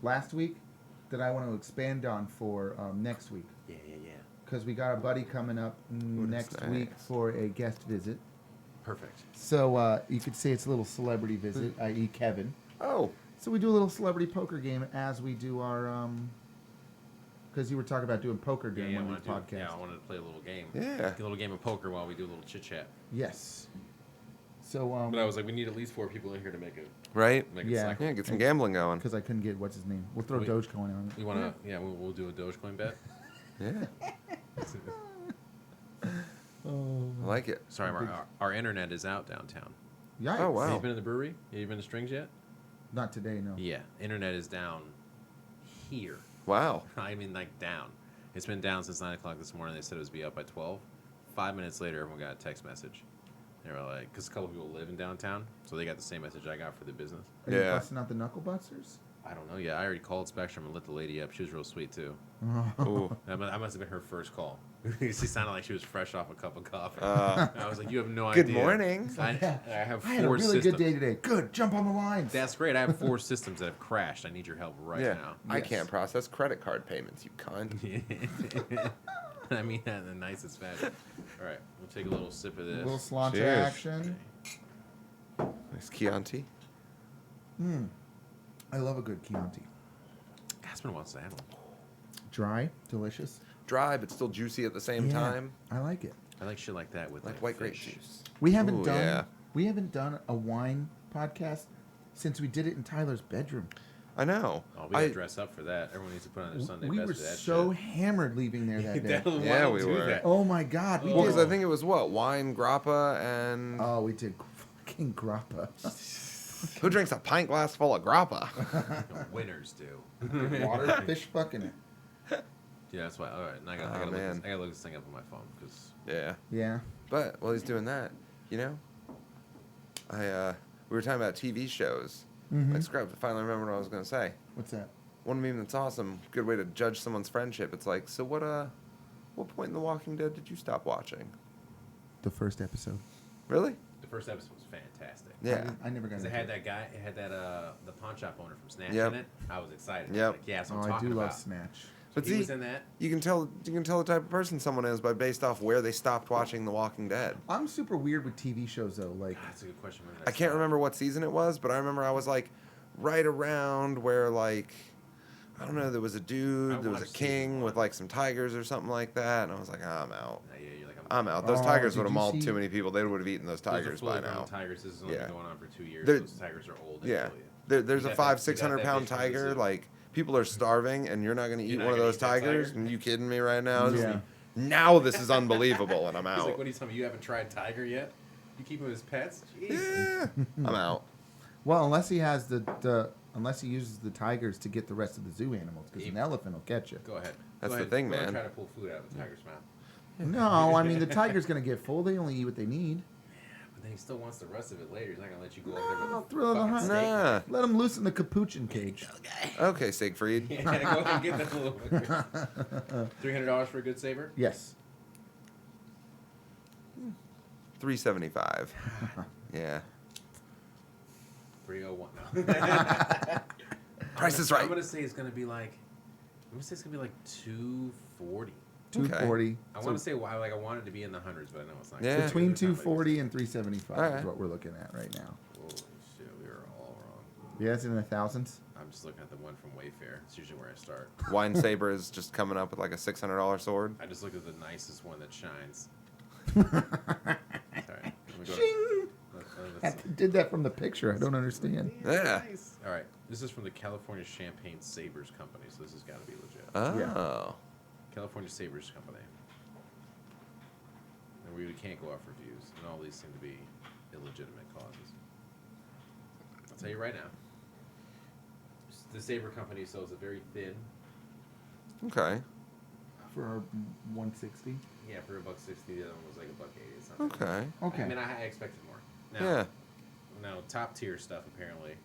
last week that I want to expand on for next week Yeah. because we got a buddy coming up next that's week nice. for a guest visit. Perfect. So you could say it's a little celebrity visit, i.e., Kevin. Oh. So we do a little celebrity poker game as we do our because you were talking about doing poker during I one of wanted these to, podcasts. yeah, I wanted to play a little game. Yeah. A little game of poker while we do a little chit chat. Yes. So But I was like, we need at least 4 people in here to make it Right. Yeah. cycle. Yeah. Get some gambling going. because I couldn't get what's his name. We'll throw We- Dogecoin on it. You wanna? Yeah, we'll do a Dogecoin bet. Yeah. Oh. I like it. Sorry, our internet is out downtown. Yikes. Oh, wow. Have you been to the brewery? Have you been to Strings yet? Not today, no. Yeah, internet is down here. Wow. I mean, like down. It's been down since 9 o'clock this morning. They said it was be up by 12. 5 minutes later, everyone got a text message. They were like, because a couple people live in downtown, so they got the same message I got for the business. Are you Yeah. busting out the knuckle busters? I don't know. Yeah, I already called Spectrum and lit the lady up. She was real sweet too. Ooh. That must have been her first call. She sounded like she was fresh off a cup of coffee. Uh, I was like, you have no Good idea. morning. I have 4 I had a really systems. good day today. Good. Jump on the lines. That's great. I have 4 systems that have crashed. I need your help right yeah. now. I Yes. can't process credit card payments. You cunt. I mean that in the nicest fashion. All right, we'll take a little sip of A this. little cilantro Cheers. action. Nice Chianti. I love a good Chianti. It's been a while since I had one. Dry, delicious. Dry but still juicy at the same time. I like it. I like shit like that with Like white grape fish. juice. We haven't Ooh, done yeah. we haven't done a wine podcast since we did it in Tyler's bedroom. I know. Oh, we gotta dress up for that. Everyone needs to put on their Sunday We best were for that so shit. hammered leaving there that day. Yeah, Why we do were. that? Oh my God, we Well, did. because I think it was what? Wine, grappa, and... Oh, we did fucking grappa. Who drinks a pint glass full of grappa? No, winners do. Water, fish fucking it. Yeah, that's why. All right, and I Oh, gotta man. look this thing up on my phone because Yeah. Yeah. But while he's doing that, you know, we were talking about TV shows. Mhm. Like, scrub, finally remember what I was going to say. What's that? One meme that's awesome, good way to judge someone's friendship. It's like, so what point in The Walking Dead did you stop watching? The first episode. Really? the first episode was fantastic. Yeah. I never got Because it into had that guy, it had that the pawn shop owner from Snatch Yep. in it. I was excited. Yep. Like, yeah, that's Oh, what I'm I talking do about. love Snatch. But he see, was in that. you can tell the type of person someone is by based off where they stopped watching The Walking Dead. I'm super weird with TV shows though. Like, That's a good question. When did I can't stop? remember what season it was, but I remember I was like right around where like I don't know, there was a dude, there was a watched king season with one. like some tigers or something like that, and I was like, I'm out. Yeah, you're like, I'm out. Those Oh, tigers did would have you mauled see- too many people. They would have eaten those Those are tigers fully by grown now. Tigers. This has only Yeah. been going on for 2 years. They're- Those tigers are old. They Yeah. kill you. There's You a got that- 500-600 you got that pound bitch from the tiger. zoo. Like people are starving, and you're not going to eat You're not one of gonna those eat that tigers. tiger? Are you kidding me right now? This is- Yeah. Now this is unbelievable, and I'm He's out. like, what are you telling me? You haven't tried tiger yet? You keep him as pets? Jeez. Yeah, I'm out. well, unless he has the unless he uses the tigers to get the rest of the zoo animals, because an elephant will catch you. Go ahead. That's Go the ahead. thing, Go ahead man. and try to pull food out of a tiger's mouth. No, I mean the tiger's gonna get full. They only eat what they need. But then he still wants the rest of it later. He's not gonna let you go over there with No, a throw the fucking hunt. steak. Nah. Let him loose in the capuchin cage. Okay, Siegfried. Yeah, go ahead and get that little $300 for a good saver. Yes. $375. Yeah. 301. No. Price is right. I'm gonna say it's gonna be like. I'm gonna say it's gonna be like 240. 240. I want to say why, like I wanted to be in the hundreds, but I know it's not. Yeah. Between 240 and 375 Alright. is what we're looking at right now. Holy shit, we were all wrong. Yeah, it's in the thousands. I'm just looking at the one from Wayfair. It's usually where I start. Wine Saber is just coming up with like a $600 sword. I just looked at the nicest one that shines. Sorry. Let me go Shing! let's- I did that from the picture. I don't understand. Yeah. Nice. All right. This is from the California Champagne Sabers Company, so this has got to be legit. Oh. Yeah. California Sabers Company. And we can't go off reviews, and all these seem to be illegitimate causes. I'll tell you right now. The Saber Company sells a very thin. Okay. For 160. Yeah, for $1.60. The other one was like $1.80 or something. Okay. Okay. I mean, I expected more. Now, Yeah. Now, top tier stuff apparently.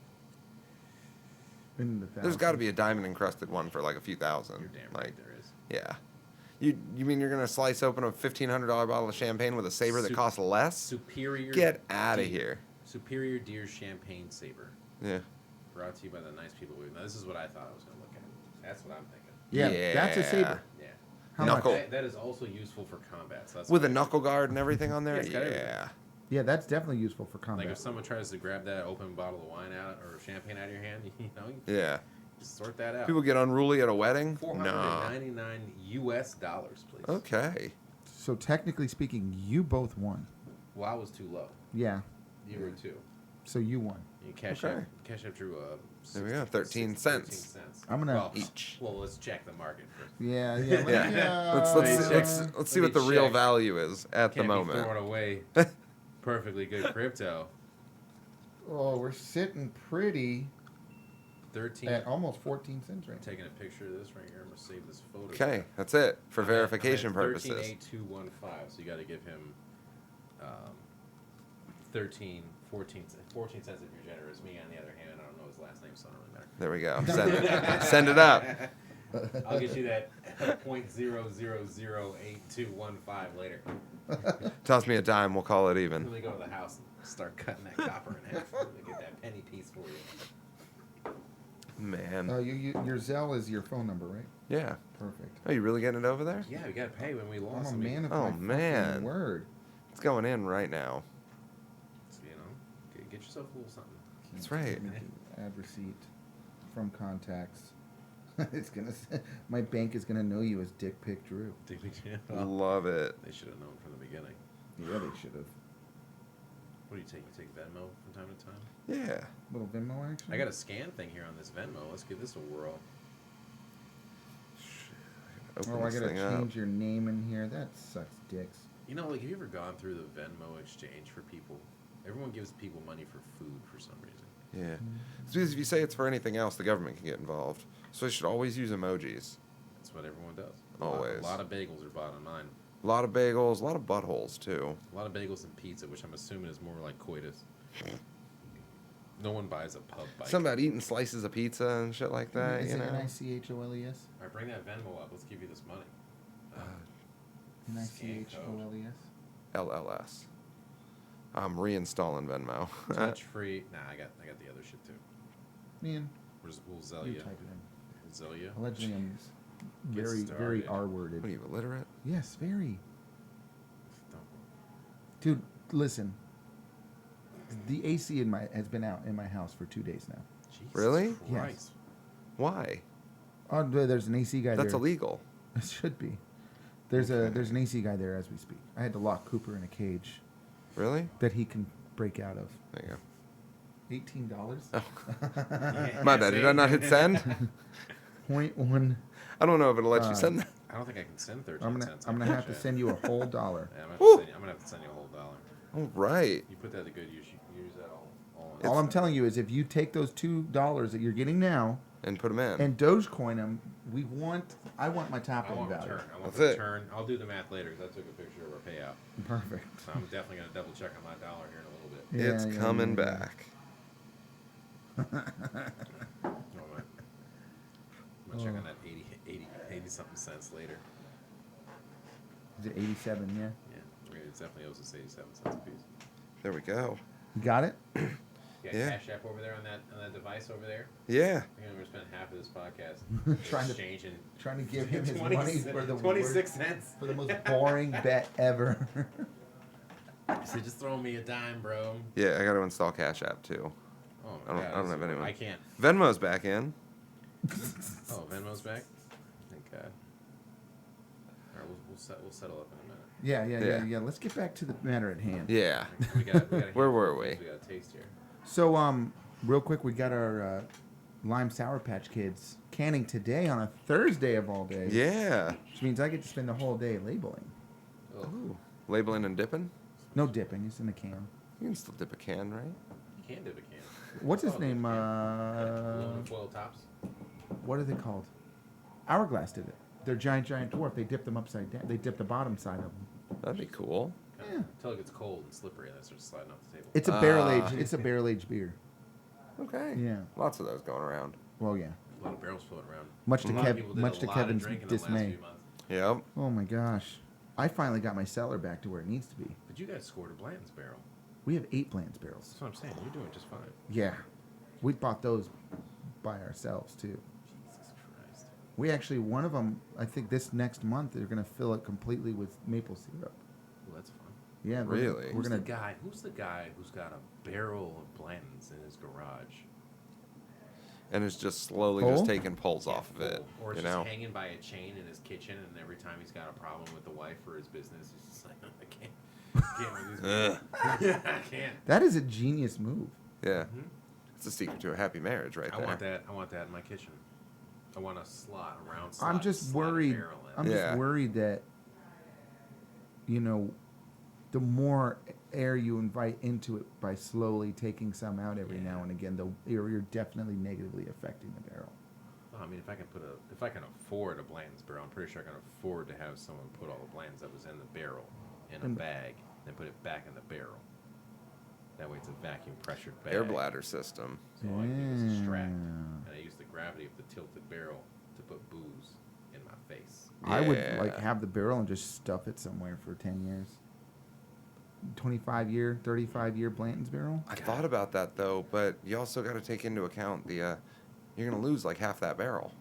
In the There's got to be a diamond encrusted one for like a few thousand. You're damn like, right there is. yeah. You mean you're gonna slice open a $1,500 bottle of champagne with a saber that costs less? Superior. Get out of Deer. here. Superior Deer Champagne Saber. Yeah. Brought to you by the nice people. Now, this is what I thought I was going to look at. That's what I'm thinking. Yeah, that's a saber. Yeah. How Knuckle. much? That is also useful for combat. So that's With a what I- knuckle guard and everything on there. Yeah, it's got everything. Yeah. Yeah, that's definitely useful for Like combat. if someone tries to grab that open bottle of wine out or champagne out of your hand, you know, you Yeah. just sort that out. People get unruly at a wedding. Nah. $499 US, please. Okay. So technically speaking, you both won. Well, I was too low. Yeah. You were too. So you won. You cash Okay. out. Cash out drew There we go, 13 cents. I'm gonna- well, Each. Well, let's check the market first. Yeah, yeah. Yeah. Let's Let me see, check. let's see Let what me the real check. value is at the Can't be moment. throwing away perfectly good crypto. Oh, we're sitting pretty 13. at almost 14 cents right I'm taking a picture of this right here. I'm gonna save this photo. Okay, that's it for verification I'm at purposes. 138215. So you got to give him 13, 14 cents if you're generous. Me, on the other hand, I don't know his last name, so it don't really matter. There we go. Send it up. I'll get you that .0008215 later. Toss me a dime. We'll call it even. Really go to the house and start cutting that copper in half. Really get that penny piece for you. Man. Your Zelle is your phone number, right? Yeah. Perfect. Oh, you really getting it over there? Yeah, we got to pay when we I'm lost. a I mean, man of Oh, my man. fucking word. It's going in right now. you know, get yourself a little something. That's right. Add receipt from contacts. It's gonna. My bank is gonna know you as Dick Pick Drew. Love it. They should have known from the beginning. Yeah, they should have. What do you take? You take Venmo from time to time? Yeah. Little Venmo action. I got a scan thing here on this Venmo. Let's give this a whirl. Open Oh, I this gotta thing change up. your name in here. That sucks, dicks. You know, like, have you ever gone through the Venmo exchange for people? Everyone gives people money for food for some reason. Yeah. It's because if you say it's for anything else, the government can get involved. So you should always use emojis. That's what everyone does. Always. A lot of bagels are bought on mine. A lot of bagels, a lot of buttholes too. A lot of bagels and pizza, which I'm assuming is more like coitus. No one buys a pub bike. Something about eating slices of pizza and shit like that, Is you it know? Nicholes? All right, bring that Venmo up. Let's give you this money. Nicholes? LLS. I'm reinstalling Venmo. Touch free. Nah, I got the other shit too. Man, We'll sell you you. type it in. We'll sell you. Allegedly, I'm Get very started. R-worded. What are you, illiterate? Yes, very. Don't. Dude, listen. The AC has been out in my house for 2 days now. Jesus Really? Christ. Why? Oh, there's an AC guy That's there. illegal. It should be. There's an AC guy there as we speak. I had to lock Cooper in a cage Really? that he can break out of. There you $18. go. Yeah, My bad. Did I not hit send? 0.1. I don't know if it'll let you send that. I don't think I can send 13 I'm cents. gonna have to send you a whole dollar. Yeah, I'm Woo! gonna have to send you a whole dollar. All right. You put that to good use. You use that all All I'm telling you is if you take those $2 that you're getting now And put them in. and Dogecoin them, I want my top I end want value. return. I want That's the it. return. I'll do the math later because I took a picture of our payout. Perfect. So I'm definitely going to double check on my dollar here in a little bit. Yeah, It's yeah, coming yeah, yeah. back. Oh, I'm going to check on that 80 something cents later. Is it 87? Yeah. Yeah, it definitely owes us 87 cents a piece. There we go. You got it? You got Yeah. Cash App over there on that device over there? Yeah. We're going to spend half of this podcast exchanging Trying to give him his 20 money for the 26 cents. for the most boring bet ever. So just throw me a dime, bro. Yeah, I got to install Cash App too. Oh I my don't- God, I don't this have is- anyone. I can't. Venmo's back in. Oh, Venmo's back? Thank God. All right, we'll settle up in a minute. Yeah. Let's get back to the matter at hand. Yeah. We got Where were we? We got a taste here. So, real quick, we got our Lime Sour Patch Kids canning today on a Thursday of all days. Yeah. Which means I get to spend the whole day labeling. Oh, Ooh. Labeling and dipping? No dipping, it's in the can. You can still dip a can, right? you can dip a can. What's his Oh, name? Aluminum foil tops. What are they called? Hourglass did it. They're giant dwarf. They dip them upside down. They dip the bottom side of them. That'd be cool. Kinda, Until it gets cold and slippery and then it starts sliding off the table. It's a barrel aged. It's a barrel aged beer. Okay. Yeah. Lots of those going around. Well, yeah. A lot of barrels floating around. Much to A lot of people did much a to lot of Kevin's drinking the last dismay. few months. Yep. Oh my gosh. I finally got my cellar back to where it needs to be. But you guys scored a Blanton's barrel. We have 8 Blanton's barrels. That's what I'm saying. You're doing just fine. Yeah. We bought those by ourselves too. Jesus Christ. We actually, one of them, I think this next month, they're going to fill it completely with maple syrup. Well, that's fun. Yeah. Really? We're Who's going the guy? Who's the guy who's got a barrel of Blanton's in his garage? And it's just slowly Pull? just taking pulls off of it. Or it's You just know? hanging by a chain in his kitchen, and every time he's got a problem with the wife or his business, he's just like, I can't with this. Yeah, I can't. That is a genius move. Yeah. Mhm. It's the secret to a happy marriage right I there. want that. I want that in my kitchen. I want a round slot. I'm just slot a worried. barrel in. I'm Yeah. just worried that, the more air you invite into it by slowly taking some out every Yeah. now and again, you're definitely negatively affecting the barrel. Well, I mean, if I can afford a Blanton's barrel, I'm pretty sure I can afford to have someone put all the Blanton's that was in the barrel in a And- bag, then put it back in the barrel. That way, it's a vacuum pressured bag. Air bladder system. So all I can do is extract, Yeah. and I use the gravity of the tilted barrel to put booze in my face. I would Yeah. have the barrel and just stuff it somewhere for 10 years. 25-year, 35-year Blanton's barrel. I thought about that though, but you also got to take into account the you're gonna lose like half that barrel.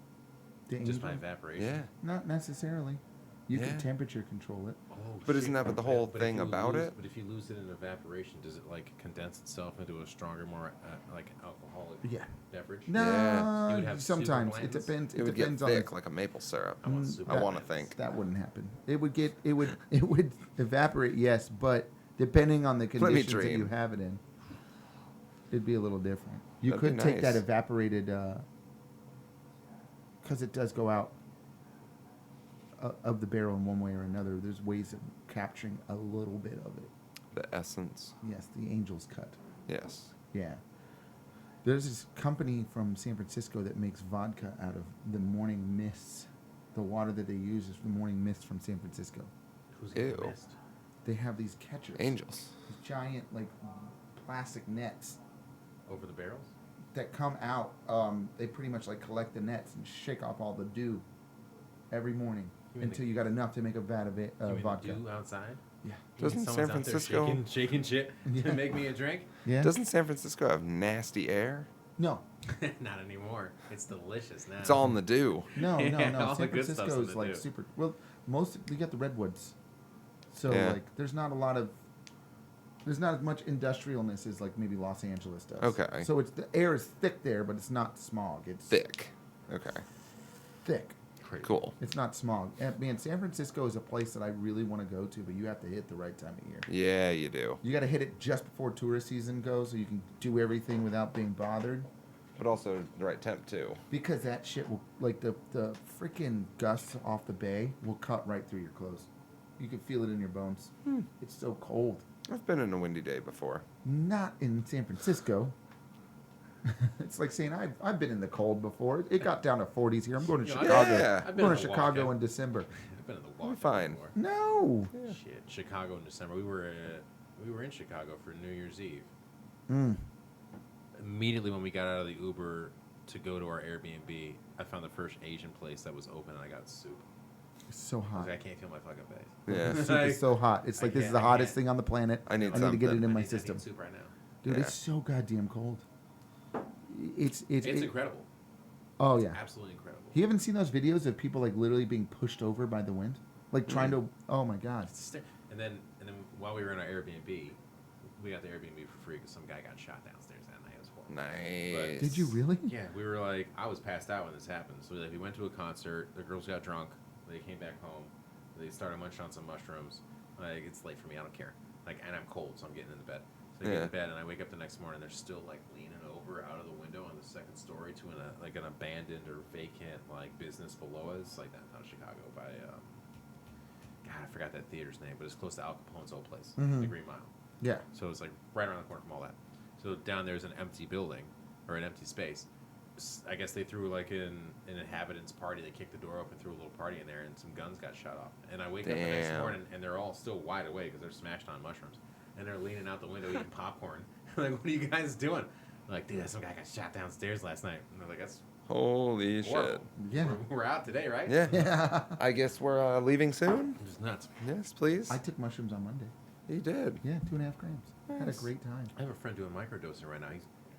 The Just by Angel? evaporation. Yeah. Not necessarily. You Yeah. can temperature control it. Oh, But shit. isn't that the whole But if thing you about lose- it? But if you lose it in evaporation, does it like condense itself into a stronger, more like alcoholic Yeah. beverage? No, Yeah. You would have super sometimes it Blanton's? depends. It would get thick like a maple syrup. I want Mm, super I want to Blanton's. think. That wouldn't happen. It would evaporate, yes, but depending on the me conditions that dream. you have it in, it'd be a little different. You That'd be could take that nice. evaporated, because it does go out of the barrel in one way or another. There's ways of capturing a little bit of it. The essence. Yes, the Angel's cut. Yes. Yeah. There's this company from San Francisco that makes vodka out of the morning mists. The water that they use is the morning mist from San Francisco. Who's getting Ew. missed? They have these catchers. Angels. These giant, plastic nets Over the barrels? that come out. They pretty much, collect the nets and shake off all the dew every morning You mean until you got enough to make a vat of You mean vodka. the dew outside? Yeah. You mean Doesn't someone's San out there Francisco- shaking shit Yeah. to make me a drink? Yeah? Doesn't San Francisco have nasty air? No. Not anymore. It's delicious now. It's all in the dew. No, no, Yeah, no. all San the good stuff's in Francisco's the dew. super. Well, we got the redwoods, so Yeah. there's not a lot of. There's not as much industrialness as maybe Los Angeles does. Okay. So the air is thick there, but it's not smog. It's Thick. Okay. thick. Crazy. Cool. It's not smog. And man, San Francisco is a place that I really want to go to, but you have to hit the right time of year. Yeah, you do. You got to hit it just before tourist season goes, so you can do everything without being bothered. But also the right temp too. Because that shit will, the freaking gusts off the bay will cut right through your clothes. You can feel it in your bones. It's so cold. I've been in a windy day before. Not in San Francisco. It's like saying I've been in the cold before. It got down to 40s here. I'm going to You know, Chicago. Yeah. I'm going to Chicago in December. I've been in the We're walk fine. before. No. Yeah. Shit, Chicago in December. We were in Chicago for New Year's Eve. Mm. Immediately when we got out of the Uber to go to our Airbnb, I found the first Asian place that was open, and I got soup. It's so I was hot. like, I can't feel my fucking face. Yeah. Soup is so hot. It's I like this is can't- the I hottest can't. thing on the planet. I need to get it something. in I my need system. soup right now. Dude, Yeah. it's so goddamn cold. It's Incredible. Oh It's yeah. absolutely incredible. You haven't seen those videos of people like literally being pushed over by the wind, like trying to. Oh my god. And then while we were in our Airbnb, we got the Airbnb for free because some guy got shot downstairs that night. It was horrible. Nice. Did you really? Yeah, we were like, I was passed out when this happened. So we went to a concert. The girls got drunk. They came back home. They started munching on some mushrooms. Like, it's late for me. I don't care. Like, and I'm cold, so I'm getting into bed. So I get Yeah. into bed, and I wake up the next morning. They're still like leaning over out of the window on the second story to an abandoned or vacant like business below us, like downtown Chicago by God, I forgot that theater's name, but it's close to Al Capone's old place, Mhm. the Green Mile. Yeah. So it's like right around the corner from all that. So down there's an empty building or an empty space. I guess they threw like an inhabitants party. They kicked the door open, threw a little party in there, and some guns got shot off. And I wake up the next Damn. morning, and they're all still wide awake because they're smashed on mushrooms, and they're leaning out the window eating popcorn. I'm like, what are you guys doing? I'm like, dude, some guy got shot downstairs last night. And they're like, that's Holy shit. horrible. Yeah. We're out today, right? Yeah. Yeah. I guess we're leaving soon. It's just nuts. Yes, please. I took mushrooms on Monday. You did. Yeah, 2.5 grams. Had a Nice. great time. I have a friend doing microdosing right now.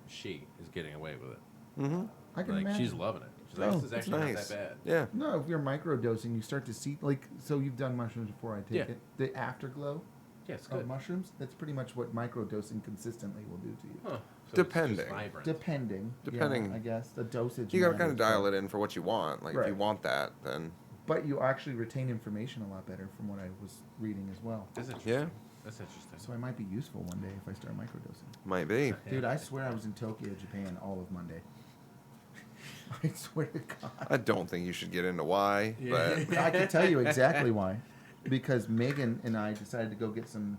She is getting away with it. Mm-hmm. I can Like imagine. she's loving it. She's like, Oh, this is That's actually nice. not that bad. Yeah. No, if you're microdosing, you start to see like so. You've done mushrooms before, I take Yeah. it. The afterglow Yeah, it's of good. mushrooms. That's pretty much what microdosing consistently will do to you. Huh. So it's Depending. just vibrant. Depending, yeah, I guess the dosage. You gotta kind matters, of dial but- it in for what you want. Like, if you Right. want that, then But you actually retain information a lot better, from what I was reading as well. That's interesting. yeah, That's interesting. So I might be useful one day if I start microdosing. might be. Dude, I swear I was in Tokyo, Japan, all of Monday. I swear to God. I don't think you should get into why, Yeah. but I can tell you exactly why. Because Megan and I decided to go get some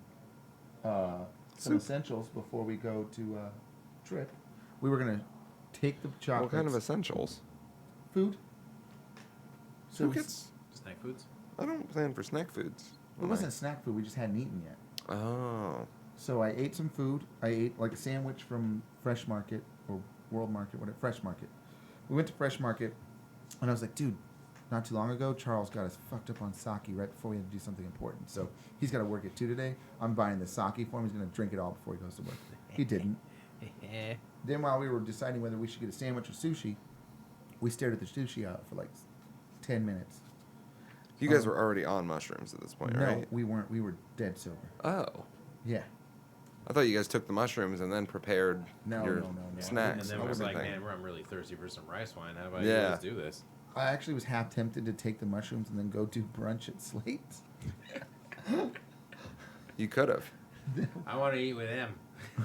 Soup. essentials before we go to trip. We were gonna take the chocolates. what kind of essentials? food? So Who we- gets? Snack foods? I don't plan for snack foods. it wasn't snack food. We just hadn't eaten yet. Oh, So I ate some food. I ate like a sandwich from Fresh Market or World Market, whatever. Fresh Market. We went to Fresh Market, and I was like, dude, not too long ago, Charles got us fucked up on sake right before we had to do something important. So he's got to work at 2 today. I'm buying the sake for him. He's going to drink it all before he goes to work. He didn't. Then while we were deciding whether we should get a sandwich or sushi, we stared at the sushi out for like 10 minutes. you guys were already on mushrooms at this point, No, right? we weren't. We were dead sober. Oh, Yeah. I thought you guys took the mushrooms and then prepared No, your no. snacks And then and it was like, everything. man, I'm really thirsty for some rice wine. How about Yeah. you guys do this? I actually was half tempted to take the mushrooms and then go do brunch at Slate's. You could have. I want to eat with him.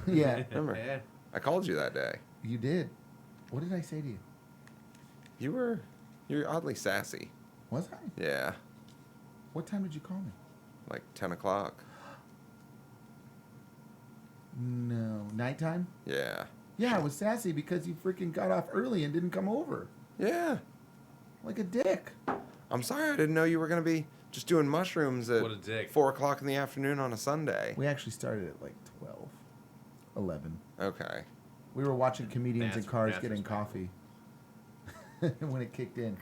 Yeah. Remember. Yeah. I called you that day. You did. What did I say to you? You're oddly sassy. Was I? Yeah, What time did you call me? like 10 o'clock. No. Nighttime? Yeah. Yeah, I was sassy because you freaking got off early and didn't come over. Yeah. Like a dick. I'm sorry, I didn't know you were gonna be just doing mushrooms at What a dick. 4 o'clock in the afternoon on a Sunday. We actually started at like 12, 11. Okay. We were watching comedians in That's- cars that's getting respectful. coffee when it kicked in.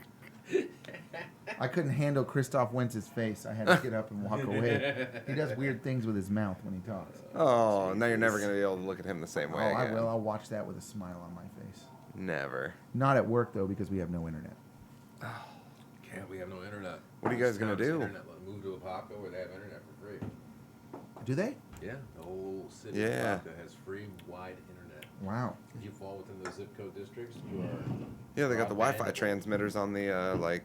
I couldn't handle Christoph Wentz's face. I had to get up and walk away. He does weird things with his mouth when he talks. Oh, now you're never gonna be able to look at him the same way I again. will. I'll watch that with a smile on my face. Never. Not at work though, because we have no internet. Yeah, we have no internet. What are you guys gonna This do? Internet, move to Apopka where they have internet for free. Do they? Yeah, the whole city Yeah. of Apopka has free, wide internet. Wow. If you fall within those zip code districts, you are. Yeah, they got the Wi-Fi broadbandable. transmitters on the like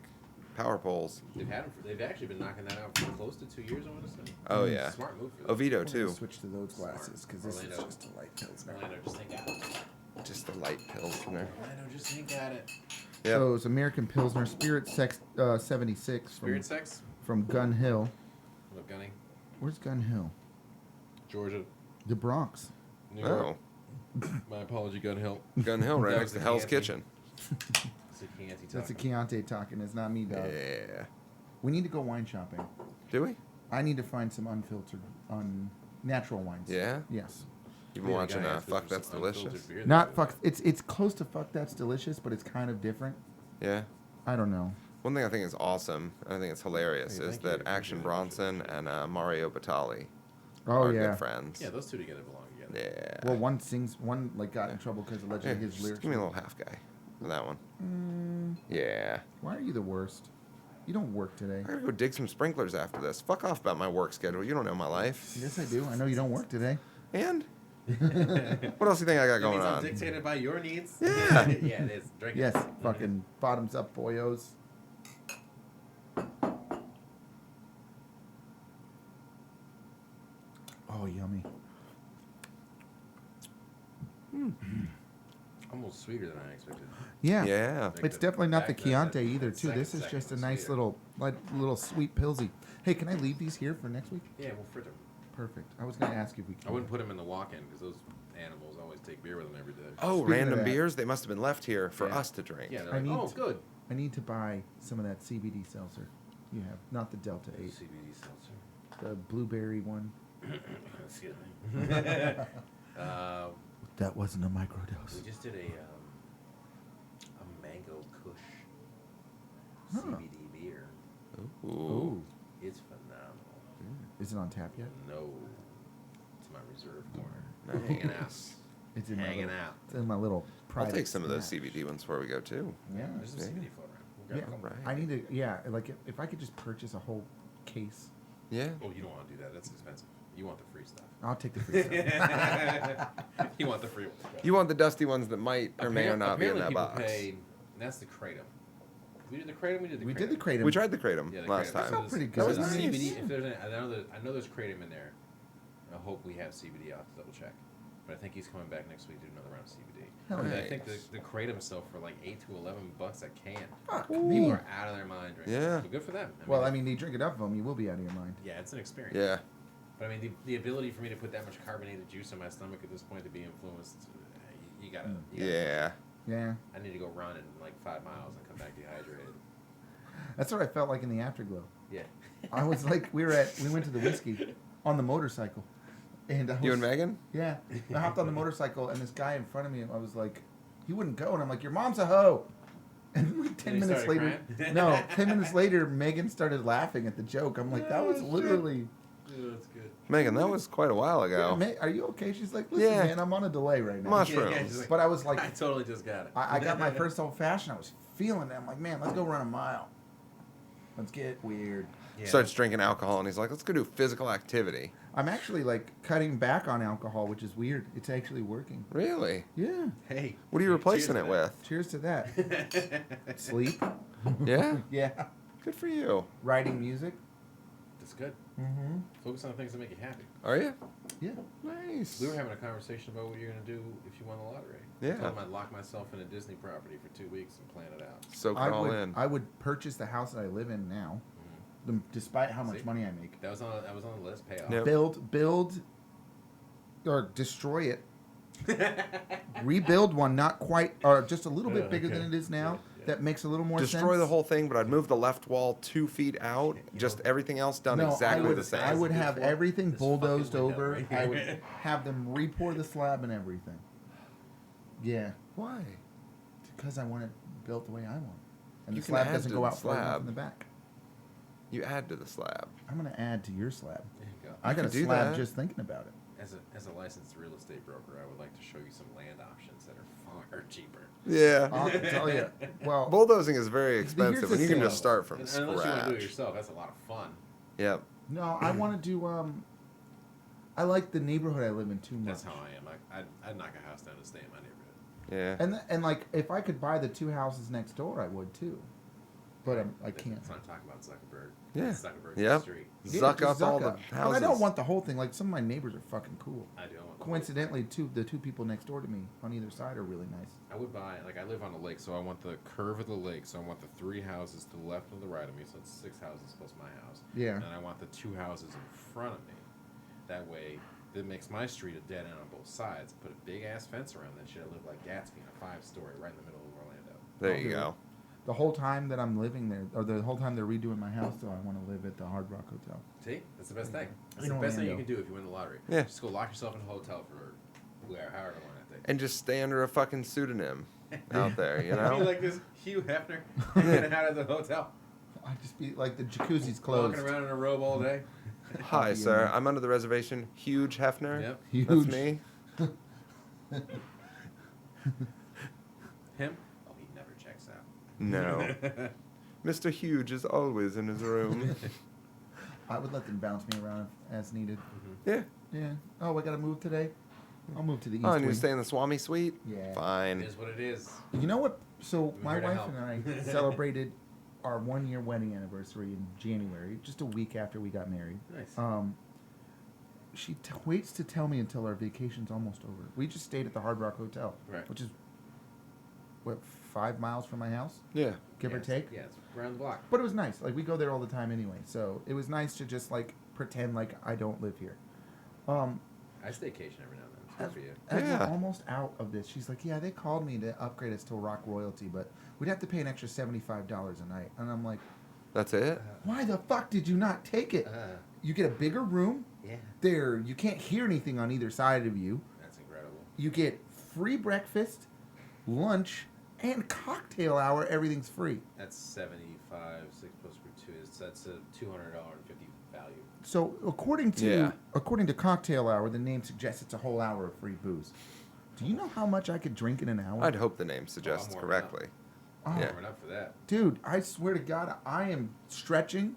power poles. They've had 'em they've actually been knocking that out for close to 2 years, I want to say. Oh yeah. Smart move for them. Oviedo I'm gonna too. switch to those glasses because this is Orlando. just a light pilsner. Orlando, just think at it. Just the light pills in there. Orlando, just think at it. Yeah. So it's American Pilsner Spirit Sex 76 Spirit sex? from Gun Hill. Love gunning. Where's Gun Hill? Georgia. The Bronx. New York. Oh. My apology, Gun Hill. Gun Hill, right That next was to the Hell's Chianti. Kitchen. It's a Chianti That's a taco. Chianti talking. It's not me, dog. Yeah. We need to go wine shopping. Do we? I need to find some unfiltered, natural wines. Yeah? Yes. You've been Yeah, the watching guy asked if Fuck there's That's some unfiltered Delicious? beer Not there. fuck. It's close to Fuck That's Delicious, but it's kind of different. Yeah. I don't know. One thing I think is awesome, and I think it's hilarious, Hey, is thank you. that I Action appreciate it. Bronson and Mario Batali Oh are yeah. good friends. Yeah, those two together belong together. Yeah. Well, one like got in trouble because allegedly Yeah, his just lyrics. give me a little half guy for that one. Mm, Yeah. why are you the worst? You don't work today. I gotta go dig some sprinklers after this. Fuck off about my work schedule. You don't know my life. Yes, I do. I know you don't work today. And? What else do you think I got That going means I'm on? dictated by your needs? Yeah. Yeah, it is. Drink Yes, it. fucking bottoms up, boyos. Oh, yummy. Almost sweeter than I expected. Yeah. Yeah. Like It's the definitely not the back- Chianti that either, too. second This is section just a was nice sweeter. little sweet pilsy. Hey, can I leave these here for next week? Yeah, we'll fridge them. Perfect. I was gonna ask you if we could. I wouldn't put them in the walk-in because those animals always take beer with them every day. Oh, Speaking of random that- beers? They must have been left here for Yeah. us to drink. Yeah, they're I like, need oh, to- good. I need to buy some of that CBD seltzer. You have not the Delta 8, CBD seltzer. the blueberry one. Excuse me. That wasn't a We microdose. just did a mango kush Huh. CBD beer. Ooh. It's phenomenal. Is it on tap yet? No, it's my reserve corner. Nice. Hanging out. It's in my Hanging little, out. It's in my little I'll private. take some of those snack. CBD ones before we go, too. Yeah. There's some Yeah. CBD floating around. We'll Yeah. grab a couple. Right. I need to. Yeah, like if I could just purchase a whole case, Yeah. Oh, you don't want to do that. That's expensive. You want the free stuff. I'll take the free stuff. You want the free ones. You want the dusty ones that might or may or not be in that people box. Paid, that's the kratom. We did the kratom. We did the We kratom. did the kratom. We tried the kratom Yeah, the last kratom. time. That felt pretty That good. was That was nice. CBD. If there's any, I know there's kratom in there. I hope we have CBD. I'll have to double check. But I think he's coming back next week to do another round of CBD. Hell And yeah. I think the kratom sell for like $8 to $11 a can. Fuck. Ooh. People are out of their mind drinking. Yeah. But good for them. Well, I mean, you drink enough of them, you will be out of your mind. yeah, it's an experience. Yeah. But I mean, the ability for me to put that much carbonated juice in my stomach at this point to be influenced, you gotta. Yeah. Yeah. I need to go run in like 5 miles and come back dehydrated. That's what I felt like in the afterglow. Yeah. I was like, we went to the whiskey on the motorcycle, and I was, You and Megan? Yeah, I hopped on the motorcycle, and this guy in front of me, I was like, he wouldn't go, and I'm like, your mom's a hoe. And like 10 And he minutes started later, crying? no, 10 minutes later, Megan started laughing at the joke. I'm like, that was Oh, shit. literally. Yeah, that's good. Megan, that was quite a while Yeah, ago. are you okay? She's like, listen, Yeah. man, I'm on a delay right now. Mushrooms. she's like, But I was like, I totally just got it. I got my first old fashioned. I was feeling it. I'm like, man, let's go run a mile. Let's get weird. Yeah. Starts drinking alcohol, and he's like, let's go do physical activity. I'm actually like cutting back on alcohol, which is weird. It's actually working. Really? Yeah. Hey. What are you replacing it with? Cheers to that. Sleep. Yeah? Yeah. Good for you. Writing music. That's good. Mm-hmm. Focus on the things that make you happy. Are you? Yeah. Nice. We were having a conversation about what you're going to do if you won the lottery. Yeah. I told him I'd lock myself in a Disney property for 2 weeks and plan it out. Soak it all in. I would purchase the house that I live in now, despite how much See? money I make. That was on the list. Pay off. Yep. Build, or destroy it. Rebuild one, not quite, or just a little bit bigger okay. than it is now. Yeah. That makes a little more sense. Destroy the whole thing, but I'd move the left wall 2 feet out. Just everything else done No, exactly I would, the same. I would This have one- everything this fucking bulldozed window over. right I here. would have them re-pour the slab and everything. Yeah, Why? because I want it built the way I want, and You the can slab add doesn't to go the out far enough slab. in the back. You add to the slab. I'm gonna add to your slab. There you go. I got a can do slab that. just thinking about it. As a licensed real estate broker, I would like to show you some land options that are far cheaper. Yeah. I'll tell you. Well, Bulldozing is very expensive, Here's and the you can thing. just start from Unless you want to do it scratch. yourself, that's a lot of fun. Yep. no, I want to do. I like the neighborhood I live in too much. That's how I am. I'd knock a house down and stay in my neighborhood. Yeah. And like if I could buy the 2 houses next door, I would too. But I can't. That's what I'm talking about, Zuckerberg. Yeah. Zuckerberg Yep. Street. Yeah, Zuck just up all zuck the up. houses. But I don't want the whole thing. Like some of my neighbors are fucking cool. I do. I want the Coincidentally, the two people next door to me on either side are really nice. I would buy, like, I live on a lake, so I want the curve of the lake. So I want the 3 houses to the left and the right of me, so it's 6 houses plus my house. Yeah. And I want the 2 houses in front of me. That way, that makes my street a dead end on both sides. Put a big ass fence around that shit. I live like Gatsby in a 5-story right in the middle of Orlando. There you go. The whole time that I'm living there, or the whole time they're redoing my house, though, I want to live at the Hard Rock Hotel. See, that's the best thing. That's In the best thing you Orlando. can do if you win the lottery. Yeah. Just go lock yourself in a hotel for however long that takes. And just stay under a fucking pseudonym out there, you know? Be like this Hugh Hefner hanging out at the hotel, I'd just be like, the jacuzzi's closed. walking around in a robe all day. Hi, Yeah. sir. I'm under the reservation. Huge Hefner. Yep. Huge. That's me. Him? Oh, he never checks out. No. Mr. Huge is always in his room. I would let them bounce me around as needed. Yeah. Yeah. Oh, I got to move today? I'll move to the east Oh, and you wing. stay in the Swami suite? Yeah. It Fine. is what it is. You know what? So I'm my here to wife help. and I celebrated our 1-year wedding anniversary in January, just a week after we got married. Nice. She waits to tell me until our vacation's almost over. We just stayed at the Hard Rock Hotel, Right. which is, what, 5 miles from my house, Yeah. give or Yes. take? Yeah, it's around the block. But it was nice. Like, we go there all the time anyway, so it was nice to just, like, pretend like I don't live here. I staycation every now and then. It's good for you. As Yeah. we're almost out of this, she's like, yeah, they called me to upgrade us to Rock Royalty, but we'd have to pay an extra $75 a night. And I'm like, That's it? why the fuck did you not take it? You get a bigger room. Yeah. There, you can't hear anything on either side of you. That's incredible. You get free breakfast, lunch, and cocktail hour. Everything's free. That's 75, 6 plus gratuitous. That's a $200.50 value. So according to cocktail hour, the name suggests it's a whole hour of free booze. Do you know how much I could drink in an hour? I'd hope the name suggests warming up. correctly. Oh, Yeah. Warming up for that. dude, I swear to God, I am stretching,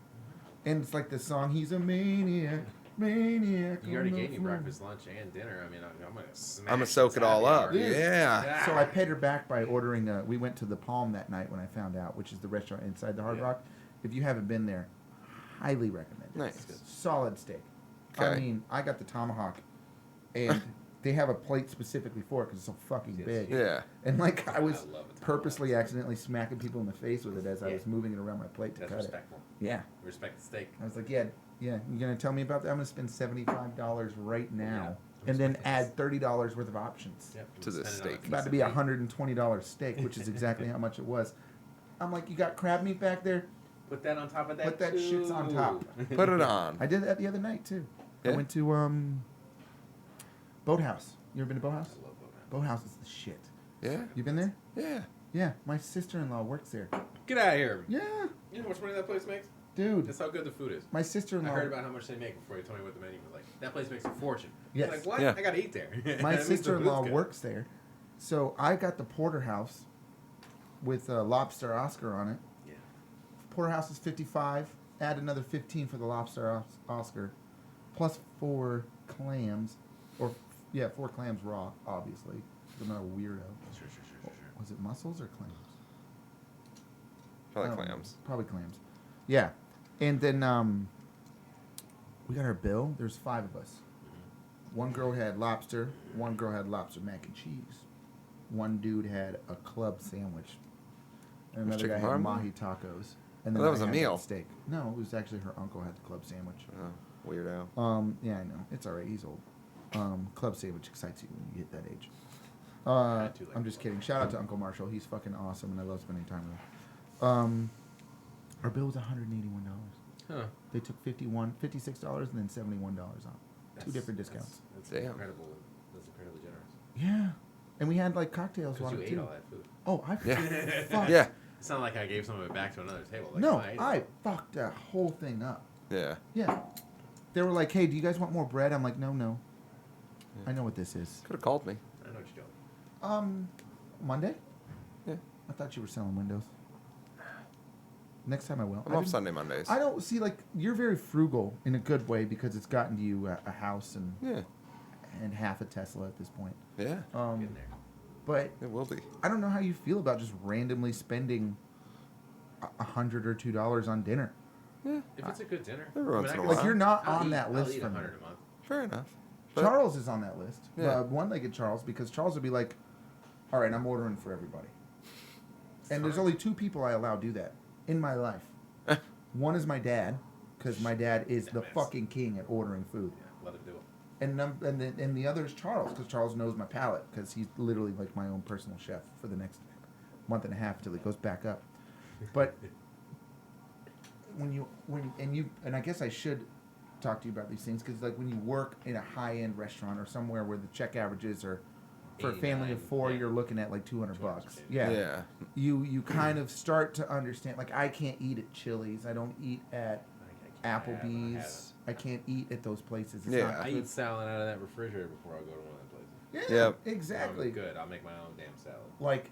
and it's like the song, he's a maniac, maniac. You already on the gave me floor. breakfast, lunch, and dinner. I mean, I'm gonna smash. I'm going to soak it all up. Dude. Yeah. So I paid her back by ordering we went to the Palm that night when I found out, which is the restaurant inside the Hard Yeah. Rock. If you haven't been there, highly recommend it. Nice. Solid steak. I Okay. mean, I got the tomahawk, and they have a plate specifically for it because it's so fucking Yes. big. Yeah. And like I was I love a purposely tomahawk. accidentally smacking people in the face with it as I Yeah. was moving it around my plate to That's cut respectful. it. Yeah. Respect the steak. I was like, yeah, you're gonna tell me about that? I'm gonna spend $75 right now, Yeah. and then Respect add $30 worth of options. Yep. To the Spend it on steak. a It's about piece to of be a meat. $120 steak, which is exactly how much it was. I'm like, you got crab meat back there? Put that on top of that. Put that shit's on top. Put it on. I did that the other night too. I Yeah? went to Boathouse. You ever been to Boathouse? I love boathouse. Boathouse is the shit. Yeah. You been there? Yeah. Yeah, my sister-in-law works there. Get out of here. Yeah, You know how much money that place makes? dude. That's how good the food is. My I sister-in-law. heard about how much they make before you told me what the menu was like. That place makes a fortune. Yes. Like, what? Yeah. I gotta eat there. My That means the sister-in-law food's good. works there, so I got the porterhouse with lobster Oscar on it. Yeah. Porterhouse is 55. Add another 15 for the lobster Oscar, plus 4 clams, or 4 clams raw, obviously. 'Cause I'm not a weirdo. Sure. Was it mussels or clams? Probably I don't know. clams. Probably clams. Yeah, and then we got our bill. There's 5 of us. One girl had lobster. One girl had lobster mac and cheese. One dude had a club sandwich. And another guy chicken had parm? mahi tacos. And then Oh, that I was a had meal. steak. No, it was actually her uncle had the club sandwich. Oh, weirdo. Yeah, I know. It's all right. He's old. Club sandwich excites you when you hit that age. I do like I'm just club. kidding. Shout out to Uncle Marshall. He's fucking awesome, and I love spending time with him. Our bill was $181. Huh. They took $56 and then $71 off. Two different discounts. That's Damn. incredible. That's incredibly generous. Yeah, and we had like cocktails Because on you it ate too. all that food. Oh, I Yeah. fucked. Yeah. It's not like I gave some of it back to another table. Like, No, ate I it. fucked that whole thing up. Yeah. Yeah. They were like, "Hey, do you guys want more bread?" I'm like, "No. I know what this is." Could have called me. I know what you're doing. Monday? Yeah. I thought you were selling windows. Next time I will. I'm I off didn't- Sunday, Mondays. I don't see, like, you're very frugal in a good way because it's gotten you a house Yeah. and half a Tesla at this point. Yeah. Getting there. But It will be. I don't know how you feel about just randomly spending $100 or $2 on dinner. Yeah. If it's a good dinner. Every once in a I while. Like, you're not I'll on eat- that list I'll eat for me. 100 a month. Fair enough. But- Charles is on that list. Yeah. One-legged Charles, because Charles would be like, "All right, I'm ordering for everybody." And there's Fine. only 2 people I allow do that in my life. One is my dad, because my dad is the Dumbass. fucking king at ordering food. Yeah, let him do it. and the other is Charles, because Charles knows my palate, because he's literally like my own personal chef for the next month and a half till he goes back up. But and I guess I should talk to you about these things, because like when you work in a high-end restaurant or somewhere where the check averages are, for a family of 4, you're looking at like $200 bucks. Yeah. You kind of start to understand. Like, I can't eat at Chili's. I don't eat at Applebee's. I can't eat at those places. It's not I good. eat salad out of that refrigerator before I go to one of the places. Yeah, exactly. I'm good. I'll make my own damn salad. Like,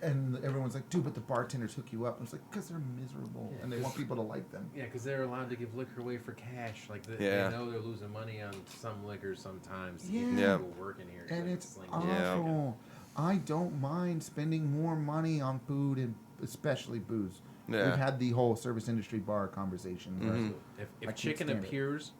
and everyone's like, dude, but the bartenders hook you up. And it's like, because they're miserable and they want people to like them. Yeah, because they're allowed to give liquor away for cash. Like, they know they're losing money on some liquor sometimes. To keep people working here. And so it's like, awful. I don't mind spending more money on food, and especially booze. Yeah. We've had the whole service industry bar conversation. Mm-hmm. If chicken appears,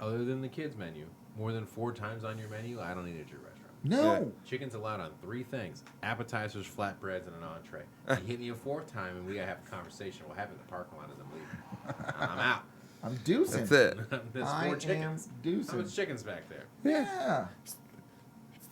other than the kids menu, more than 4 times on your menu, I don't eat at your restaurant. No. Yeah. Chicken's allowed on 3 things: appetizers, flatbreads, and an entree. You hit me a 4th time, and we gotta have a conversation. What happened in the parking lot as I'm leaving? I'm out. I'm deucing. That's it. There's I 4 am chickens. deucing. How much chicken's back there? Yeah.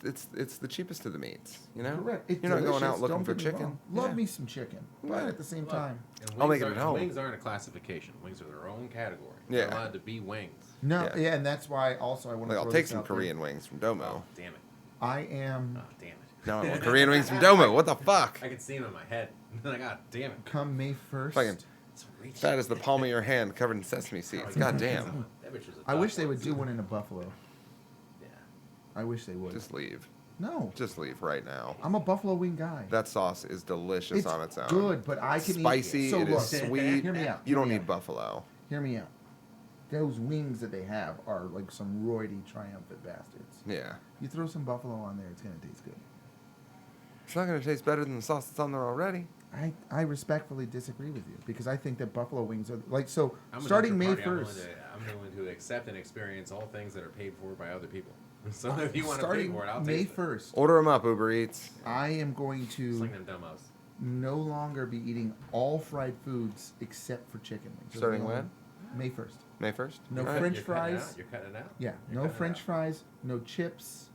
It's the cheapest of the meats, you know? Correct. It's You're not going out delicious, looking don't for get me chicken. wrong. Love Yeah. me some chicken, but Yeah. at the same time, And I'll make it wings at home. Wings aren't a classification. Wings are their own category. Yeah. They're allowed to be wings. no. Yeah. Yeah, and that's why also I want Like, to. I'll take some Korean wings from Domo. Oh, damn it. I am. Oh, damn it. No, I want Korean wings from Domo. What the fuck? I can see them in my head. Like, God damn it. Come May 1st. Fucking It's reaching. fat as the palm of your hand, covered in sesame seeds. God damn. That bitch was a I wish tough they one. would do one in a Buffalo. Yeah. I wish they would. Just leave. No. Just leave right now. I'm a Buffalo wing guy. That sauce is delicious It's on its own. good, but I can Spicy, eat. So it look, is sweet. Hear me out. You don't hear me need out. buffalo. Hear me out. Those wings that they have are like some roidy, triumphant bastards. Yeah. You throw some buffalo on there, it's gonna taste good. It's not going to taste better than the sauce that's on there already. I respectfully disagree with you, because I think that buffalo wings are like so. I'm Starting May May 1st. I'm willing to accept and experience all things that are paid for by other people. So if you want to pay Starting for it, I'll May taste it. 1st, Order them up, Uber Eats. I am going Just to like them dumbos. no longer be eating all fried foods except for chicken wings. Those Starting are the when? only- May 1st. May 1st? No All right. French You're cutting it fries. out? You're cutting it out? Yeah, You're no cutting it French out. fries, no chips,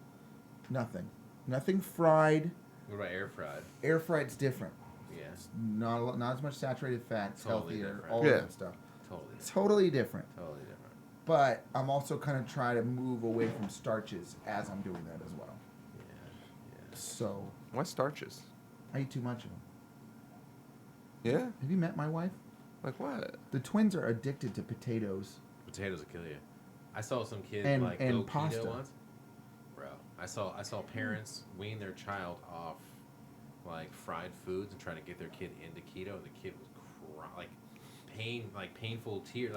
nothing. Nothing fried. What about air fried? Air fried's different. Yeah, It's not as much saturated fat. It's Totally healthier. different. All Yeah. of that stuff. totally different. Totally different. Totally different. But I'm also kind of trying to move away from starches as I'm doing that as well. Yeah, So Why starches? I eat too much of them. Yeah? Have you met my wife? Like what? The twins are addicted to potatoes. Potatoes will kill you. I saw some kids And- like and go pasta. keto once. Bro, I saw parents wean their child off like fried foods and trying to get their kid into keto, and the kid was painful tears.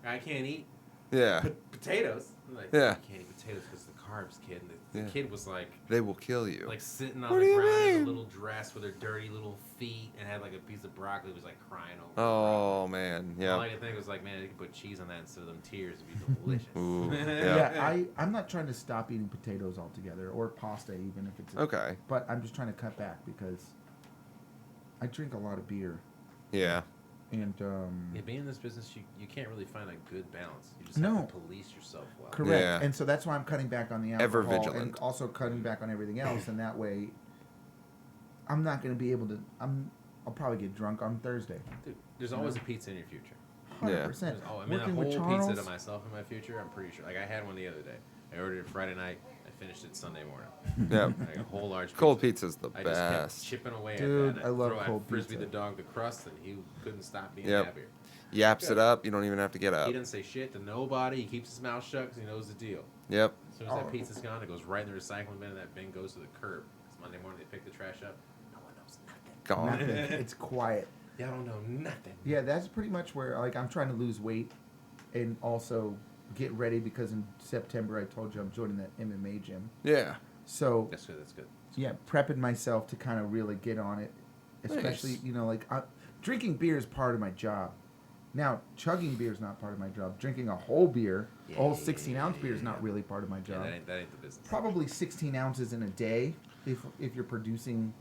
I can't eat Yeah. potatoes. I'm like, Yeah. you can't eat potatoes because the carbs, kid. And the Yeah. kid was like They will kill you. sitting What on do the you ground in mean? a little dress with her dirty little feet and had like a piece of broccoli. Was like crying over. Oh, man. All Yeah. I could think was like, man, you could put cheese on that instead of them tears. It'd be delicious. Ooh, Yeah, I'm not trying to stop eating potatoes altogether, or pasta even if it's Okay. But I'm just trying to cut back because I drink a lot of beer, Yeah. and Yeah, being in this business, you can't really find a good balance. You just No. have to police yourself well. correct. Yeah. And so that's why I'm cutting back on the alcohol Ever and vigilant. also cutting back on everything else, and that way I'm not going to be able to. I'll probably get drunk on Thursday. Dude, there's always a pizza in your future. 100%. I mean, a Working with whole pizza Charles, to myself in my future, I'm pretty sure. Like, I had one the other day. I ordered it Friday night. I finished it Sunday morning. Yeah. Like a whole large pizza. Cold pizza's the I just kept best. chipping away Dude, at that. I love I'd cold Frisbee pizza. the dog the crust, and he couldn't stop being Yep. happier. Yaps it up. You don't even have to get up. He doesn't say shit to nobody. He keeps his mouth shut because he knows the deal. Yep. As soon as that pizza's gone, it goes right in the recycling bin, and that bin goes to the curb. It's Monday morning, they pick the trash up. No one knows nothing. Gone. nothing. It's quiet. Y'all don't know nothing. Yeah, that's pretty much where like I'm trying to lose weight, and also get ready because in September I told you I'm joining that MMA gym. Yeah. So That's good. That's good. yeah, prepping myself to kind of really get on it, especially Nice. drinking beer is part of my job. Now chugging beer is not part of my job. Drinking a whole beer, a whole 16-ounce beer is not really part of my Yeah, job. that ain't the business. Probably 16 ounces in a day if you're producing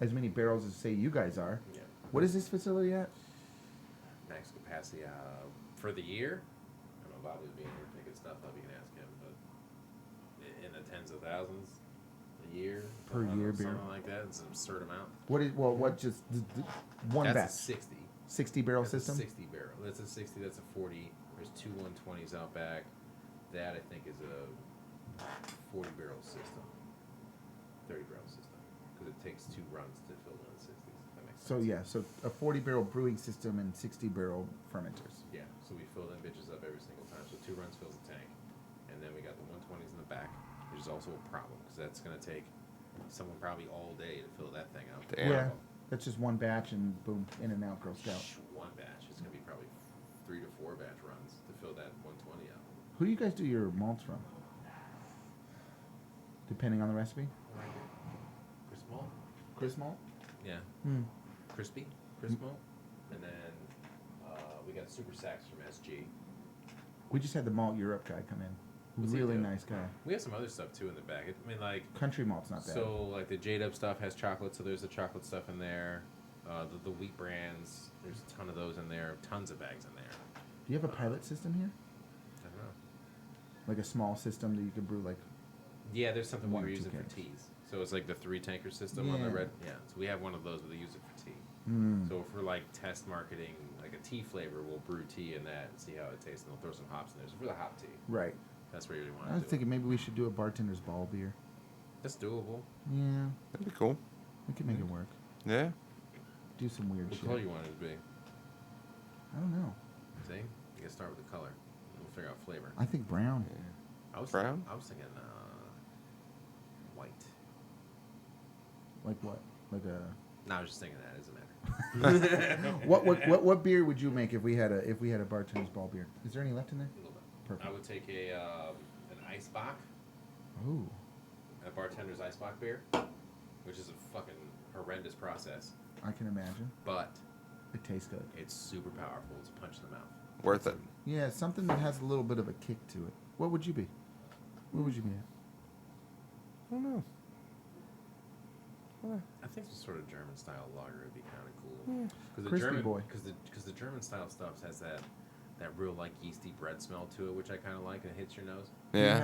as many barrels as say you guys are. Yeah. What is this facility at? Max capacity for the year. I don't know, Bobby will be in here picking stuff up. You can ask him, but in the tens of thousands a year Per year beer. something like that. It's an absurd amount. What just one batch? That's a 60. 60 barrel That's system? a 60 barrel. That's a 60. That's a 40. There's two 120s out back. That I think is a 40 barrel system, 30 barrel system, because it takes 2 runs to fill one of the 60s. If that makes sense. So yeah, so a 40 barrel brewing system and 60 barrel fermenters. Yeah, so we fill them bitches up every single time. So 2 runs fills a tank, and then we got the 120s in the back, which is also a problem because that's gonna take someone probably all day to fill that thing out. Damn. Yeah, that's just one batch and boom, in and out, Girl Scout. One batch. It's gonna be probably 3 to 4 batch runs to fill that 120 out. Who do you guys do your malts from? Depending on the recipe? Chris Malt? Chris malt? Yeah. Hmm. Crispy, Chris Malt. And then we got Super Sacks from SG. We just had the Malt Europe guy come in. What's he Really do? nice guy. We have some other stuff too in the back. I mean, like, Country malt's not bad. so like the J-Dub stuff has chocolate, so there's the chocolate stuff in there. The wheat brands, there's a ton of those in there. Tons of bags in there. Do you have a pilot system here? I don't know. Like a small system that you can brew like... Yeah, there's something One we or were two using for kegs. teas. So it's like the 3 tanker system on the Yeah. red. Yeah, so we have one of those, but they use it for tea. Mm. So if we're like test marketing like a tea flavor, we'll brew tea in that and see how it tastes, and we'll throw some hops in there. So for the hop tea, Right. that's where you really want I to was do thinking it. maybe we should do a bartender's ball beer. That's doable. Yeah, That'd be cool. we can make it work. Yeah. Do some weird What shit. color you want it to be? I don't know. See, you gotta start with the color. We'll figure out flavor. I think brown. I was Brown? I was thinking white. Like what? Like a... No, I was just thinking that. It doesn't matter. What beer would you make if we had a bartender's ball beer? Is there any left in there? A little bit. Perfect. I would take an ice bock, Ooh. a bartender's ice bock beer, which is a fucking horrendous process, I can imagine. but It tastes good. it's super powerful. It's a punch in the mouth. Worth it. Yeah, something that has a little bit of a kick to it. What would you be? What would you be at? I don't know. I think some sort of German style lager would be kind of cool. Because the Crispy German, boy. because the German style stuff has that real like yeasty bread smell to it, which I kind of like, and it hits your nose. Do you Yeah.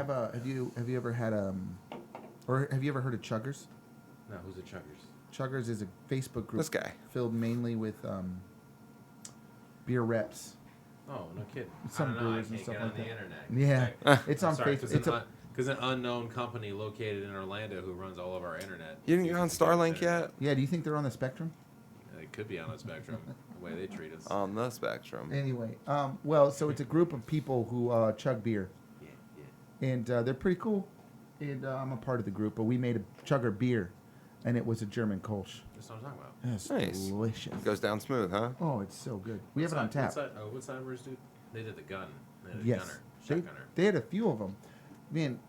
have you ever had or have you ever heard of Chuggers? No, who's the Chuggers? Chuggers is a Facebook group This guy. filled mainly with beer reps. Oh, no kidding. Some I don't know. I brewers and can't stuff get on like the that. internet. Yeah, it's on Sorry, Facebook. Because an unknown company located in Orlando who runs all of our internet. You didn't get on Starlink yet? Yeah, do you think they're on the spectrum? It could be on a spectrum, the way they treat us. On the spectrum. Anyway, well, so it's a group of people who chug beer, Yeah, yeah. and they're pretty cool. And I'm a part of the group, but we made a chugger beer, and it was a German Kolsch. That's what I'm talking about. It's Nice. delicious. It goes down smooth, huh? Oh, it's so good. We have it on tap. What side of dude? They did the gun. They did a Yes, gunner. they, Shotgunner. they had a few of them. Man,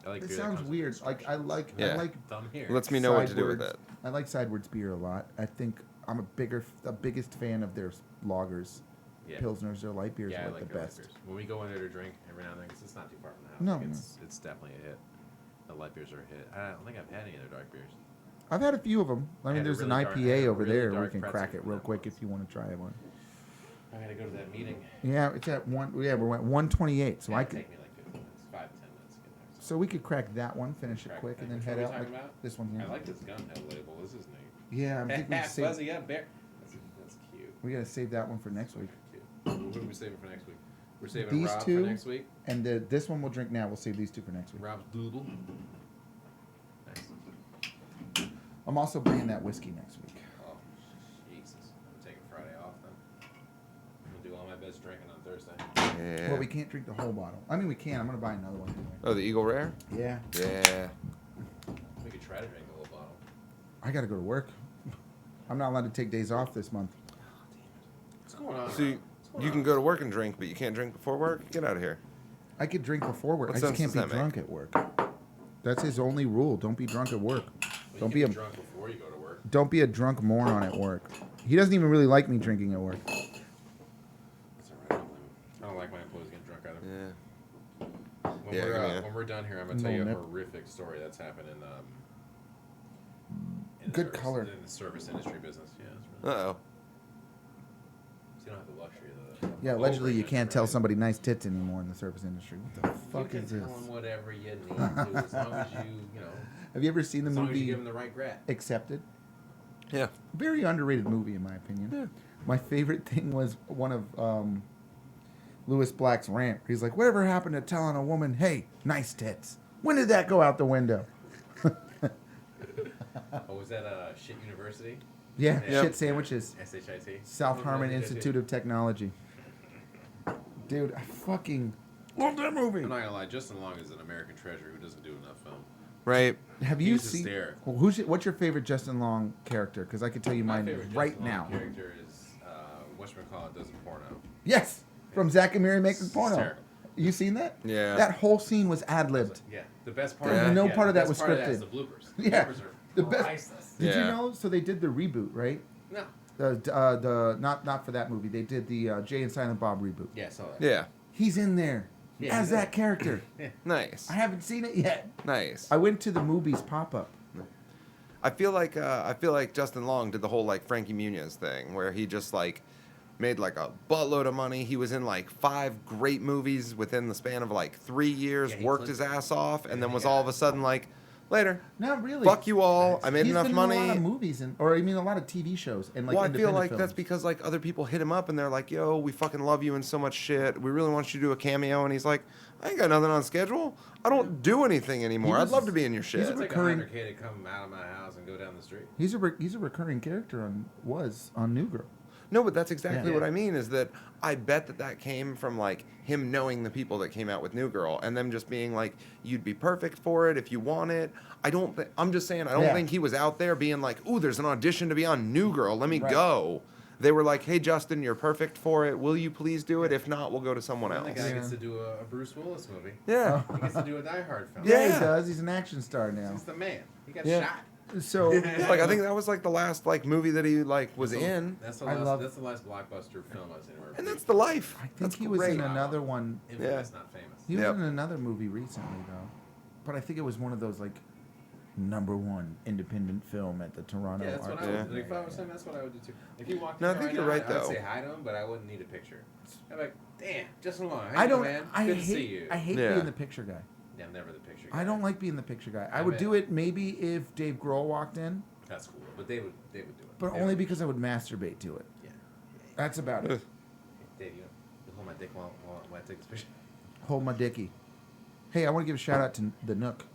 I like it beer that sounds comes with weird. Like I like Yeah. thumb here. Lets me know what to do with Sidewards. it. I like Sidewards beer a lot. I think I'm a biggest fan of their lagers, Yeah. pilsners. Their light beers Yeah, are I like like the their light best. beers. When we go in there to drink every now and then, 'cause it's not too far from the house. No, like, no. it's definitely a hit. The light beers are a hit. I don't think I've had any of their dark beers. I've had a few of them. I I mean, had a there's an really dark- I IPA had a over really there. We dark can pretzel crack it from real them quick once. if you want to try one. I gotta go to that meeting. Yeah, it's at one. Yeah, we're at 128. So Yeah, I it'd could. take me like 15 minutes, 5 to 10 minutes to get there. So we could crack that one, finish it Crack quick, that. and then Which head one are out. we Like talking about? this one here. I like this gunhead label. This is neat. Yeah, I'm thinking we Fuzzy, save. yeah, bear. That's cute. We gotta save that one for next week. Cute. What are we saving for next week? We're saving These Rob two- for next week. And this one we'll drink now. We'll save these two for next week. Rob's Doodle. Nice. I'm also bringing that whiskey next week. Oh, Jesus. I'm taking Friday off then. I'm gonna do all my best drinking on Thursday. Yeah. Well, we can't drink the whole bottle. I mean, we can. I'm gonna buy another one anyway. Oh, the Eagle Rare? Yeah. Yeah. We could try to drink the whole bottle. I gotta go to work. I'm not allowed to take days off this month. What's going on? See, Rob? What's going you on? can go to work and drink, but you can't drink before work? Get out of here. I could drink before work. What I just sense can't be does that drunk at work. That's his only rule. Don't be drunk at work. Well, Don't you be can a drunk before you go to work. don't be a drunk moron at work. He doesn't even really like me drinking at work. That's all right. I don't like my employees getting drunk either. Yeah. When, Yeah, we're, yeah. when we're done here, I'm gonna tell you a Nip. horrific story that's happened in the Good service, color. in the service industry business. Yeah. That's really, Uh-oh. see don't have the luxury of the. Yeah, allegedly you overage, can't tell right? somebody nice tits anymore in the service industry. What the You fuck can is tell this? them whatever you need to, as long as you know, Have you ever seen the as long as you movie give them the right grat. Accepted? Yeah. Very underrated movie, in my opinion. Yeah. My favorite thing was one of Louis Black's rant. He's like, whatever happened to telling a woman, hey, nice tits? When did that go out the window? Oh, was that Shit University? Yeah, Yep. shit sandwiches. SHIT. South Harmon Institute of Technology. Dude, I fucking love that movie. I'm not gonna lie, Justin Long is an American treasure who doesn't do enough film. Right. Have you He's seen? hysterical. Well, what's your favorite Justin Long character? Because I can tell you My mine favorite right Justin Long now. character is whatchamacallit does a porno. Yes, from Zack and Miri Making It's Porno. hysterical. You seen that? Yeah. That whole scene was ad libbed. Yeah, the best part. Yeah. Of No yeah, part of the that best was part of that is scripted. the bloopers. Yeah. The bloopers are The best- priceless. Did you Yeah. know? So they did the reboot, right? No. The not for that movie. They did the Jay and Silent Bob reboot. Yeah, I saw that. Yeah. He's in there Yeah, as he's that in. character. Nice. I haven't seen it yet. Nice. I went to the movies pop up. I feel like Justin Long did the whole like Frankie Muniz thing where he just like made like a buttload of money. He was in like 5 great movies within the span of like 3 years, Yeah, he worked clicked. his ass off, and then Yeah, was yeah. all of a sudden like, later, Not really. fuck you all. I made He's enough been money. in a lot of movies or I mean a lot of TV shows and like Well, I feel independent like films. that's because like other people hit him up and they're like, "Yo, we fucking love you and so much shit. We really want you to do a cameo." And he's like, "I ain't got nothing on schedule. I don't do anything anymore. He I'd was- love to be in your he's shit." a It's like recurring- 100K to come out of my house and go down the street. He's a recurring character on New Girl. No, but that's exactly Yeah. what I mean. Is that I bet that came from like him knowing the people that came out with New Girl and them just being like, "You'd be perfect for it if you want it." I'm just saying. I don't Yeah. think he was out there being like, "Ooh, there's an audition to be on New Girl. Let me Right. go." They were like, "Hey, Justin, you're perfect for it. Will you please do it? If not, we'll go to someone And the else." guy Yeah. gets to do a Bruce Willis movie. Yeah. He gets to do a Die Hard film. Yeah, Yeah. he does. He's an action star now. He's the man. He got Yeah. shot. So Like I think that was like the last like movie that he like was in, That's the I last. love- That's the last blockbuster film I was in. and that's the life. I think That's he was great. in another one. Infamous, not famous. He was Yep. in another movie recently though, but I think it was one of those like #1 independent film at the Toronto. Yeah, that's what Art I would. Yeah. do. Like, if I was him, that's what I would do too. If he walked No, I in there think you're now, right, I would though. say hi to him, but I wouldn't need a picture. I'm like, damn, Justin Long. I don't. Man? I Good hate. to see you. I hate Yeah. being the picture guy. Yeah, I'm never the picture. I guy. don't like being the picture guy. I I would bet. do it maybe if Dave Grohl walked in, That's cool, but they would do it. but They only would. because I would masturbate to it. Yeah. That's about it. Dave, you hold my dick while I take this picture. Hold my dicky. Hey, I want to give a shout out to the Nook.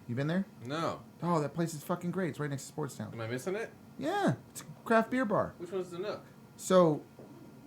You been there? No. Oh, that place is fucking great. It's right next to Sportstown. Am I missing it? Yeah, it's a craft beer bar. Which one's the Nook? So,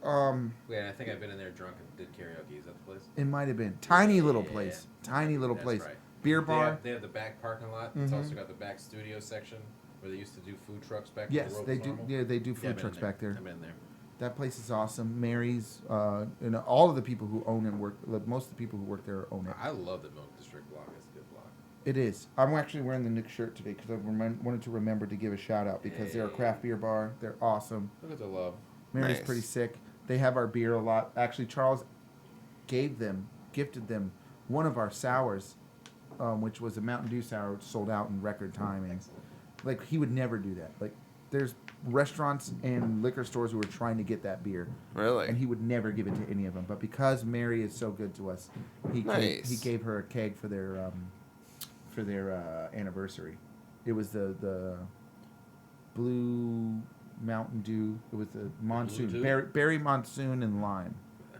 Wait, I think I've been in there drunk and did karaoke. Is that the place? it might have been tiny little Yeah. place. Tiny little That's place. right. Beer They bar. have, they have the back parking lot. It's Mhm. also got the back studio section where they used to do food trucks back when Yes, the road they was do. normal. Yeah, they do Yeah, food I've been trucks in back there. I've been there. That place is awesome. Mary's, and all of the people who own and work, most of the people who work there own it. I love the Milk District block. It's a good block. It is. I'm actually wearing the Nick shirt today because I wanted to remember to give a shout out because they're a craft beer bar. They're awesome. Look at the love. Mary's Nice. pretty sick. They have our beer a lot. Actually, Charles gifted them one of our sours, which was a Mountain Dew sour, which sold out in record time. And like he would never do that. Like there's restaurants and liquor stores who are trying to get that beer, Really? and he would never give it to any of them. But because Mary is so good to us, he Nice. gave her a keg for their anniversary. It was the Blue Mountain Dew. It was the monsoon Dew? berry monsoon and lime.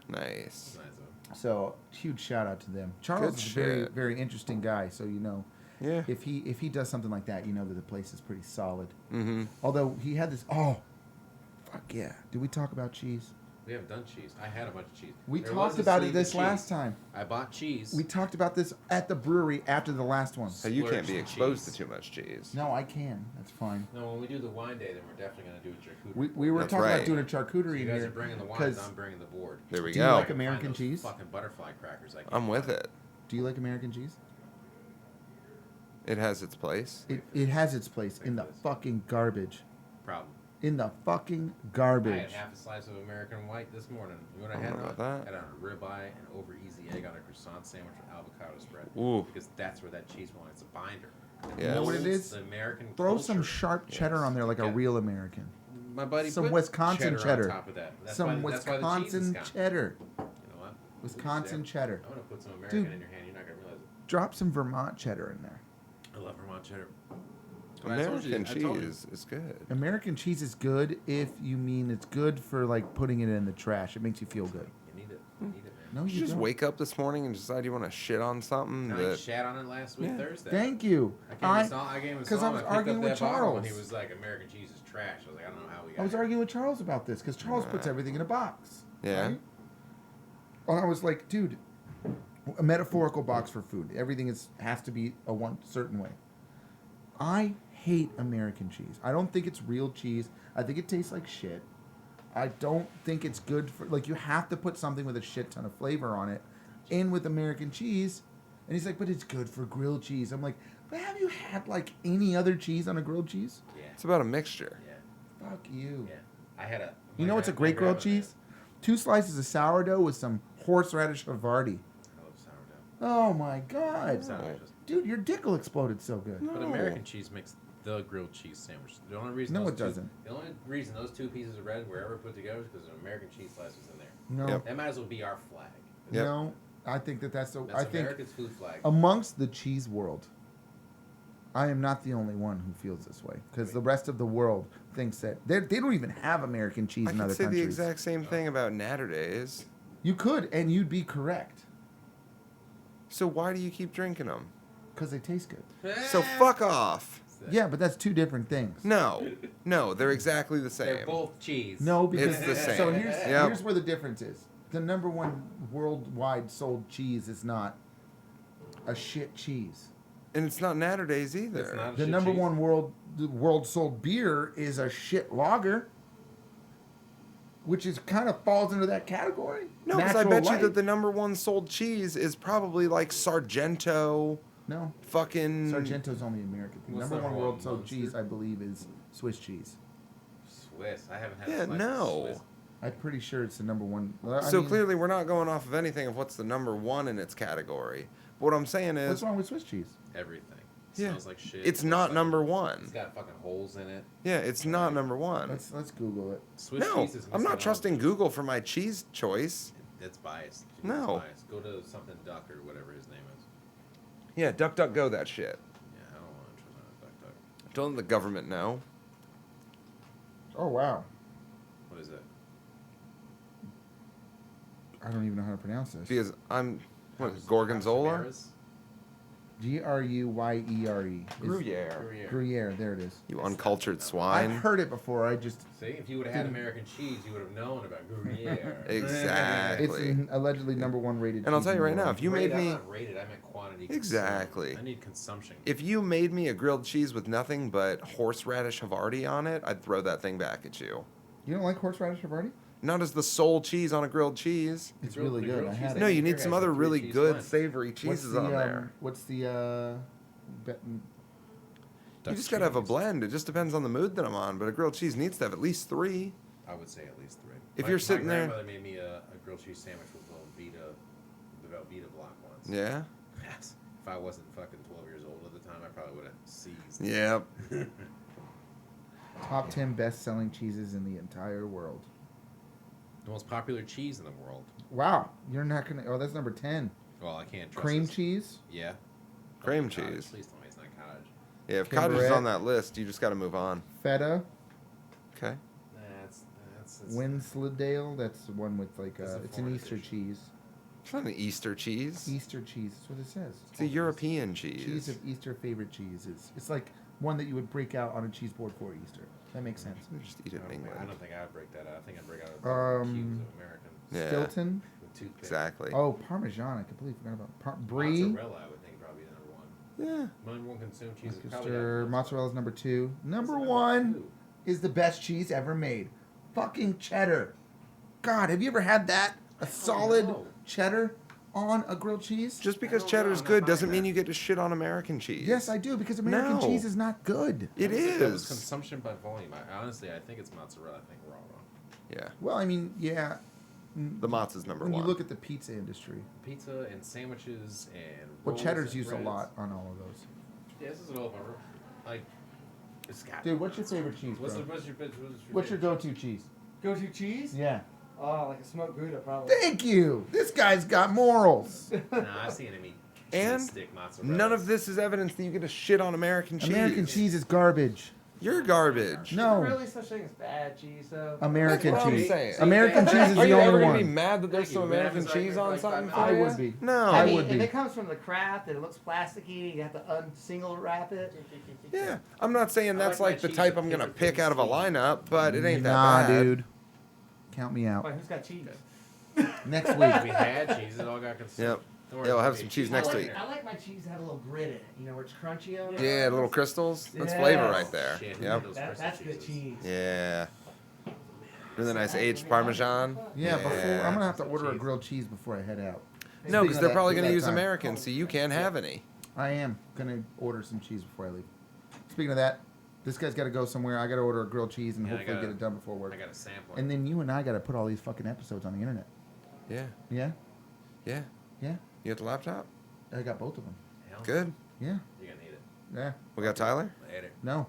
Nice. It's nice though. So huge shout out to them. Charles Good is a very shit. very interesting guy. So you know, Yeah. if he does something like that, you know that the place is pretty solid. Mm-hmm. Although he had this. Oh, fuck yeah! Did we talk about cheese? We haven't done cheese. I had a bunch of cheese. We There talked was a about sleeve it of this cheese. last time. I bought cheese. We talked about this at the brewery after the last one. So you can't be Splurge exposed cheese. to too much cheese. No, I can. That's fine. No, when we do the wine day, then we're definitely gonna do a charcuterie. We were That's talking right. about doing a So charcuterie you in guys here. are bringing the wines. 'cause I'm bringing the board. There we Do you go. like Find American those cheese? Fucking butterfly crackers. I can't I'm with find. it. Do you like American cheese? It has its place. It has its place in the fucking garbage. Problem. In the fucking I garbage. had half a slice of American white this morning. You know what I I had? don't know on? about that. I had on a ribeye, an over easy egg on a croissant sandwich with avocado spread. Ooh. Because that's where that cheese went. It's a binder. It Yeah. You know what it molds is? The American Throw culture. some sharp cheddar Yes. on there like a Yeah. real American. my buddy Some put Wisconsin cheddar. on top of that. That's Some why, that's why the cheese is Wisconsin gone. cheddar. You know what? Wisconsin cheddar. I'm gonna put some American Dude. in your hand. You're not gonna realize it. Drop some Vermont cheddar in there. I love Vermont cheddar. But I told you- American I told you. cheese is good. American cheese is good if you mean it's good for like putting it in the trash. It makes you feel good. You need it. You need it, man. No, Did you you just don't. wake up this morning and decide you want to shit on something No, you that shat on it last week Thursday. Thank you. I gave him a 'cause song. I was picked arguing up with that bottle and Charles. he was like, "American cheese is trash." I was like, "I don't know how we got I was here." arguing with Charles about this because Charles puts everything in a box. Yeah. Right? And I was like, dude, a metaphorical box for food. Everything has to be a one certain way. I hate American cheese. I don't think it's real cheese. I think it tastes like shit. I don't think it's good for like you have to put something with a shit ton of flavor on it in with American cheese. And he's like, but it's good for grilled cheese. I'm like, but have you had like any other cheese on a grilled cheese? Yeah. it's about a mixture. Yeah. Fuck you. Yeah. I had a. You know what's a great grilled cheese? 2 slices of sourdough with some horseradish Havarti. I love sourdough. Oh my god. Sourdough just- Dude, your dick will exploded so good. No. But American cheese makes the grilled cheese sandwich. The only reason No, those it two- doesn't. The only reason those 2 pieces of bread were ever put together is because an American cheese slice was in there. No. Yep. That might as well be our flag. Yep. No. I think that's That's I think America's food flag. amongst the cheese world, I am not the only one who feels this way because the rest of the world thinks that they don't even have American cheese I in could other say countries. the exact same thing about Natter Days. You could, and you'd be correct So why do you keep drinking them? because they taste good. So fuck off. Yeah, but that's 2 different things. No, they're exactly the same. They're both cheese. No, because It's the same. So Yep. here's where the difference is. The number 1 worldwide sold cheese is not a shit cheese. And it's not Natter Days either. It's not a The shit number cheese. 1 world sold beer is a shit lager, which is kind of falls into that category. No, because I Natural bet you Light. that the number 1 sold cheese is probably like Sargento, No, fucking. Sargento's only American. The What's number number 1 world one? sold Munster? cheese, I believe, is Swiss cheese. Swiss. I haven't had Yeah, a slice no. of Swiss. I'm pretty sure it's the number 1. Well, I So mean, clearly, we're not going off of anything of what's the number 1 in its category. But what I'm saying what's is, wrong with Swiss cheese? Everything. Yeah. Smells like shit. it's got not fucking- number It's 1. got fucking holes in it. Yeah, it's not number 1. Let's Google it. Swiss No, cheese is I'm missing not all trusting the- Google for my cheese choice. That's biased. No. It's biased. Go to something Duck or whatever his name is. Yeah, DuckDuckGo that shit. Yeah, I don't want to trust on Duck Duck. Don't let the government know. Oh wow, What is that? I don't even know how to pronounce this. Because I'm. What, House- Gorgonzola? House of Rarris? Gruyere. Gruyere. Gruyere. There it is. You uncultured I've swine. heard it before. I just See, if you would have had Didn't- American cheese, you would have known about Gruyere. Exactly. it's an allegedly number 1 rated. And I'll cheese tell in you the right now, world. if you Rated, made I'm me. not rated, I meant quantity. consumed. Exactly. I need consumption. If you made me a grilled cheese with nothing but horseradish Havarti on it, I'd throw that thing back at you. You don't like horseradish Havarti? Not as the sole cheese on a grilled cheese. It's grilled- really the good. grilled I cheese had they No, it. make you here need some has a other really 3-cheese good blend. savory What's cheeses the, on there. What's the You Duck just gotta have a cheese. blend. It just depends on the mood that I'm on. But a grilled cheese needs to have at least 3. I would say at least 3. If you're sitting my there- grandmother made me a grilled cheese sandwich with the Velveeta block once. Yeah. Yes. If I wasn't fucking 12 years old at the time, I probably would have seized. Yep. top 10 best-selling cheeses in the entire world? The most popular cheese in the world. Wow, you're not gonna. Oh, that's number 10. Well, I can't trust Cream this. cheese. Yeah. Cream Don't be cottage. cheese. Please tell me it's not cottage. Yeah, if Kimberette. cottage is on that list, you just gotta move on. Feta. Okay. That's Wensleydale. That's the one with like. That's a It's an foreign Easter dish. cheese. It's not an Easter cheese. Easter cheese. That's what it says. It's a European cheese. Cheese of Easter favorite cheese. It's like one that you would break out on a cheese board for Easter. That makes sense. We just eat it in I England. don't think I'd break that out. I think I'd break out Um, cubes of American Yeah. Stilton. with toothpick. Exactly. Oh, Parmesan. I completely forgot about Brie. Mozzarella, I would think probably number 1. Yeah. Number 1 consumed cheese is probably Lancaster. got- Mozzarella's number 2. Number What's 1 2? is the best cheese ever made. Fucking cheddar. God, have you ever had that? A solid know. cheddar on a grilled cheese? Just because I don't cheddar's know, I'm good not doesn't buying mean that. you get to shit on American cheese. Yes, I do, because American No. cheese is not good. It That was is. consumption by volume. Honestly, I think it's mozzarella. I think we're all wrong. Yeah. Well, I mean, yeah. The mott's number When 1. you look at the pizza industry, Pizza and sandwiches and well, rolls cheddar's and used a breads. lot on all of those. Yeah, this is an old number. Like It's got Dude, what's your favorite cheese, bro? what's your What's your go-to cheese? Go-to cheese? Yeah. Oh, like a smoked Gouda, probably. Thank you. This guy's got morals. No, I've seen him eat And cheese stick mozzarella. none of this is evidence that you get to shit on American cheese. American cheese is garbage. You're garbage. No. Is there really such thing as bad cheese, though? American That's what I'm cheese. saying. American cheese is Are the you ever only gonna be one. mad that there's Thank some you. American That was cheese like on like something 5 for I you? would be. No. I I mean, would if be. it comes from the craft and it looks plasticky, you have to unsingle wrap it. Yeah, I'm not saying that's like my like the cheese type with I'm gonna different pick out of a things. lineup, but it ain't that Nah, bad. dude. Count me out. Wait, who's got cheese? Next We week. had cheese. It all got consumed. Yep. Don't worry Yeah, we'll about have me. some cheese I next like, week. I like my cheese to have a little grit in it, you know, where it's crunchy on it. Yeah, the little crystals. That's Yeah. flavor right there. Shit, who Yep. made those That's crystal good cheeses? cheese. Yeah. Really nice aged Parmesan. Yeah, before Yeah. I'm gonna have to order a Cheese. grilled cheese before I head out. No, Speaking because of they're that- probably gonna that use time. American, so you can't have any. I am gonna order some cheese before I leave. Speaking of that, this guy's got to go somewhere. I got to order a grilled cheese and Yeah, I hopefully gotta- get it done before work. I got a sample. And then you and I got to put all these fucking episodes on the internet. Yeah. Yeah, Yeah. yeah. You got the laptop? I got both of them. Hell, Good. Yeah, You're gonna need it yeah. We got Tyler? later. No.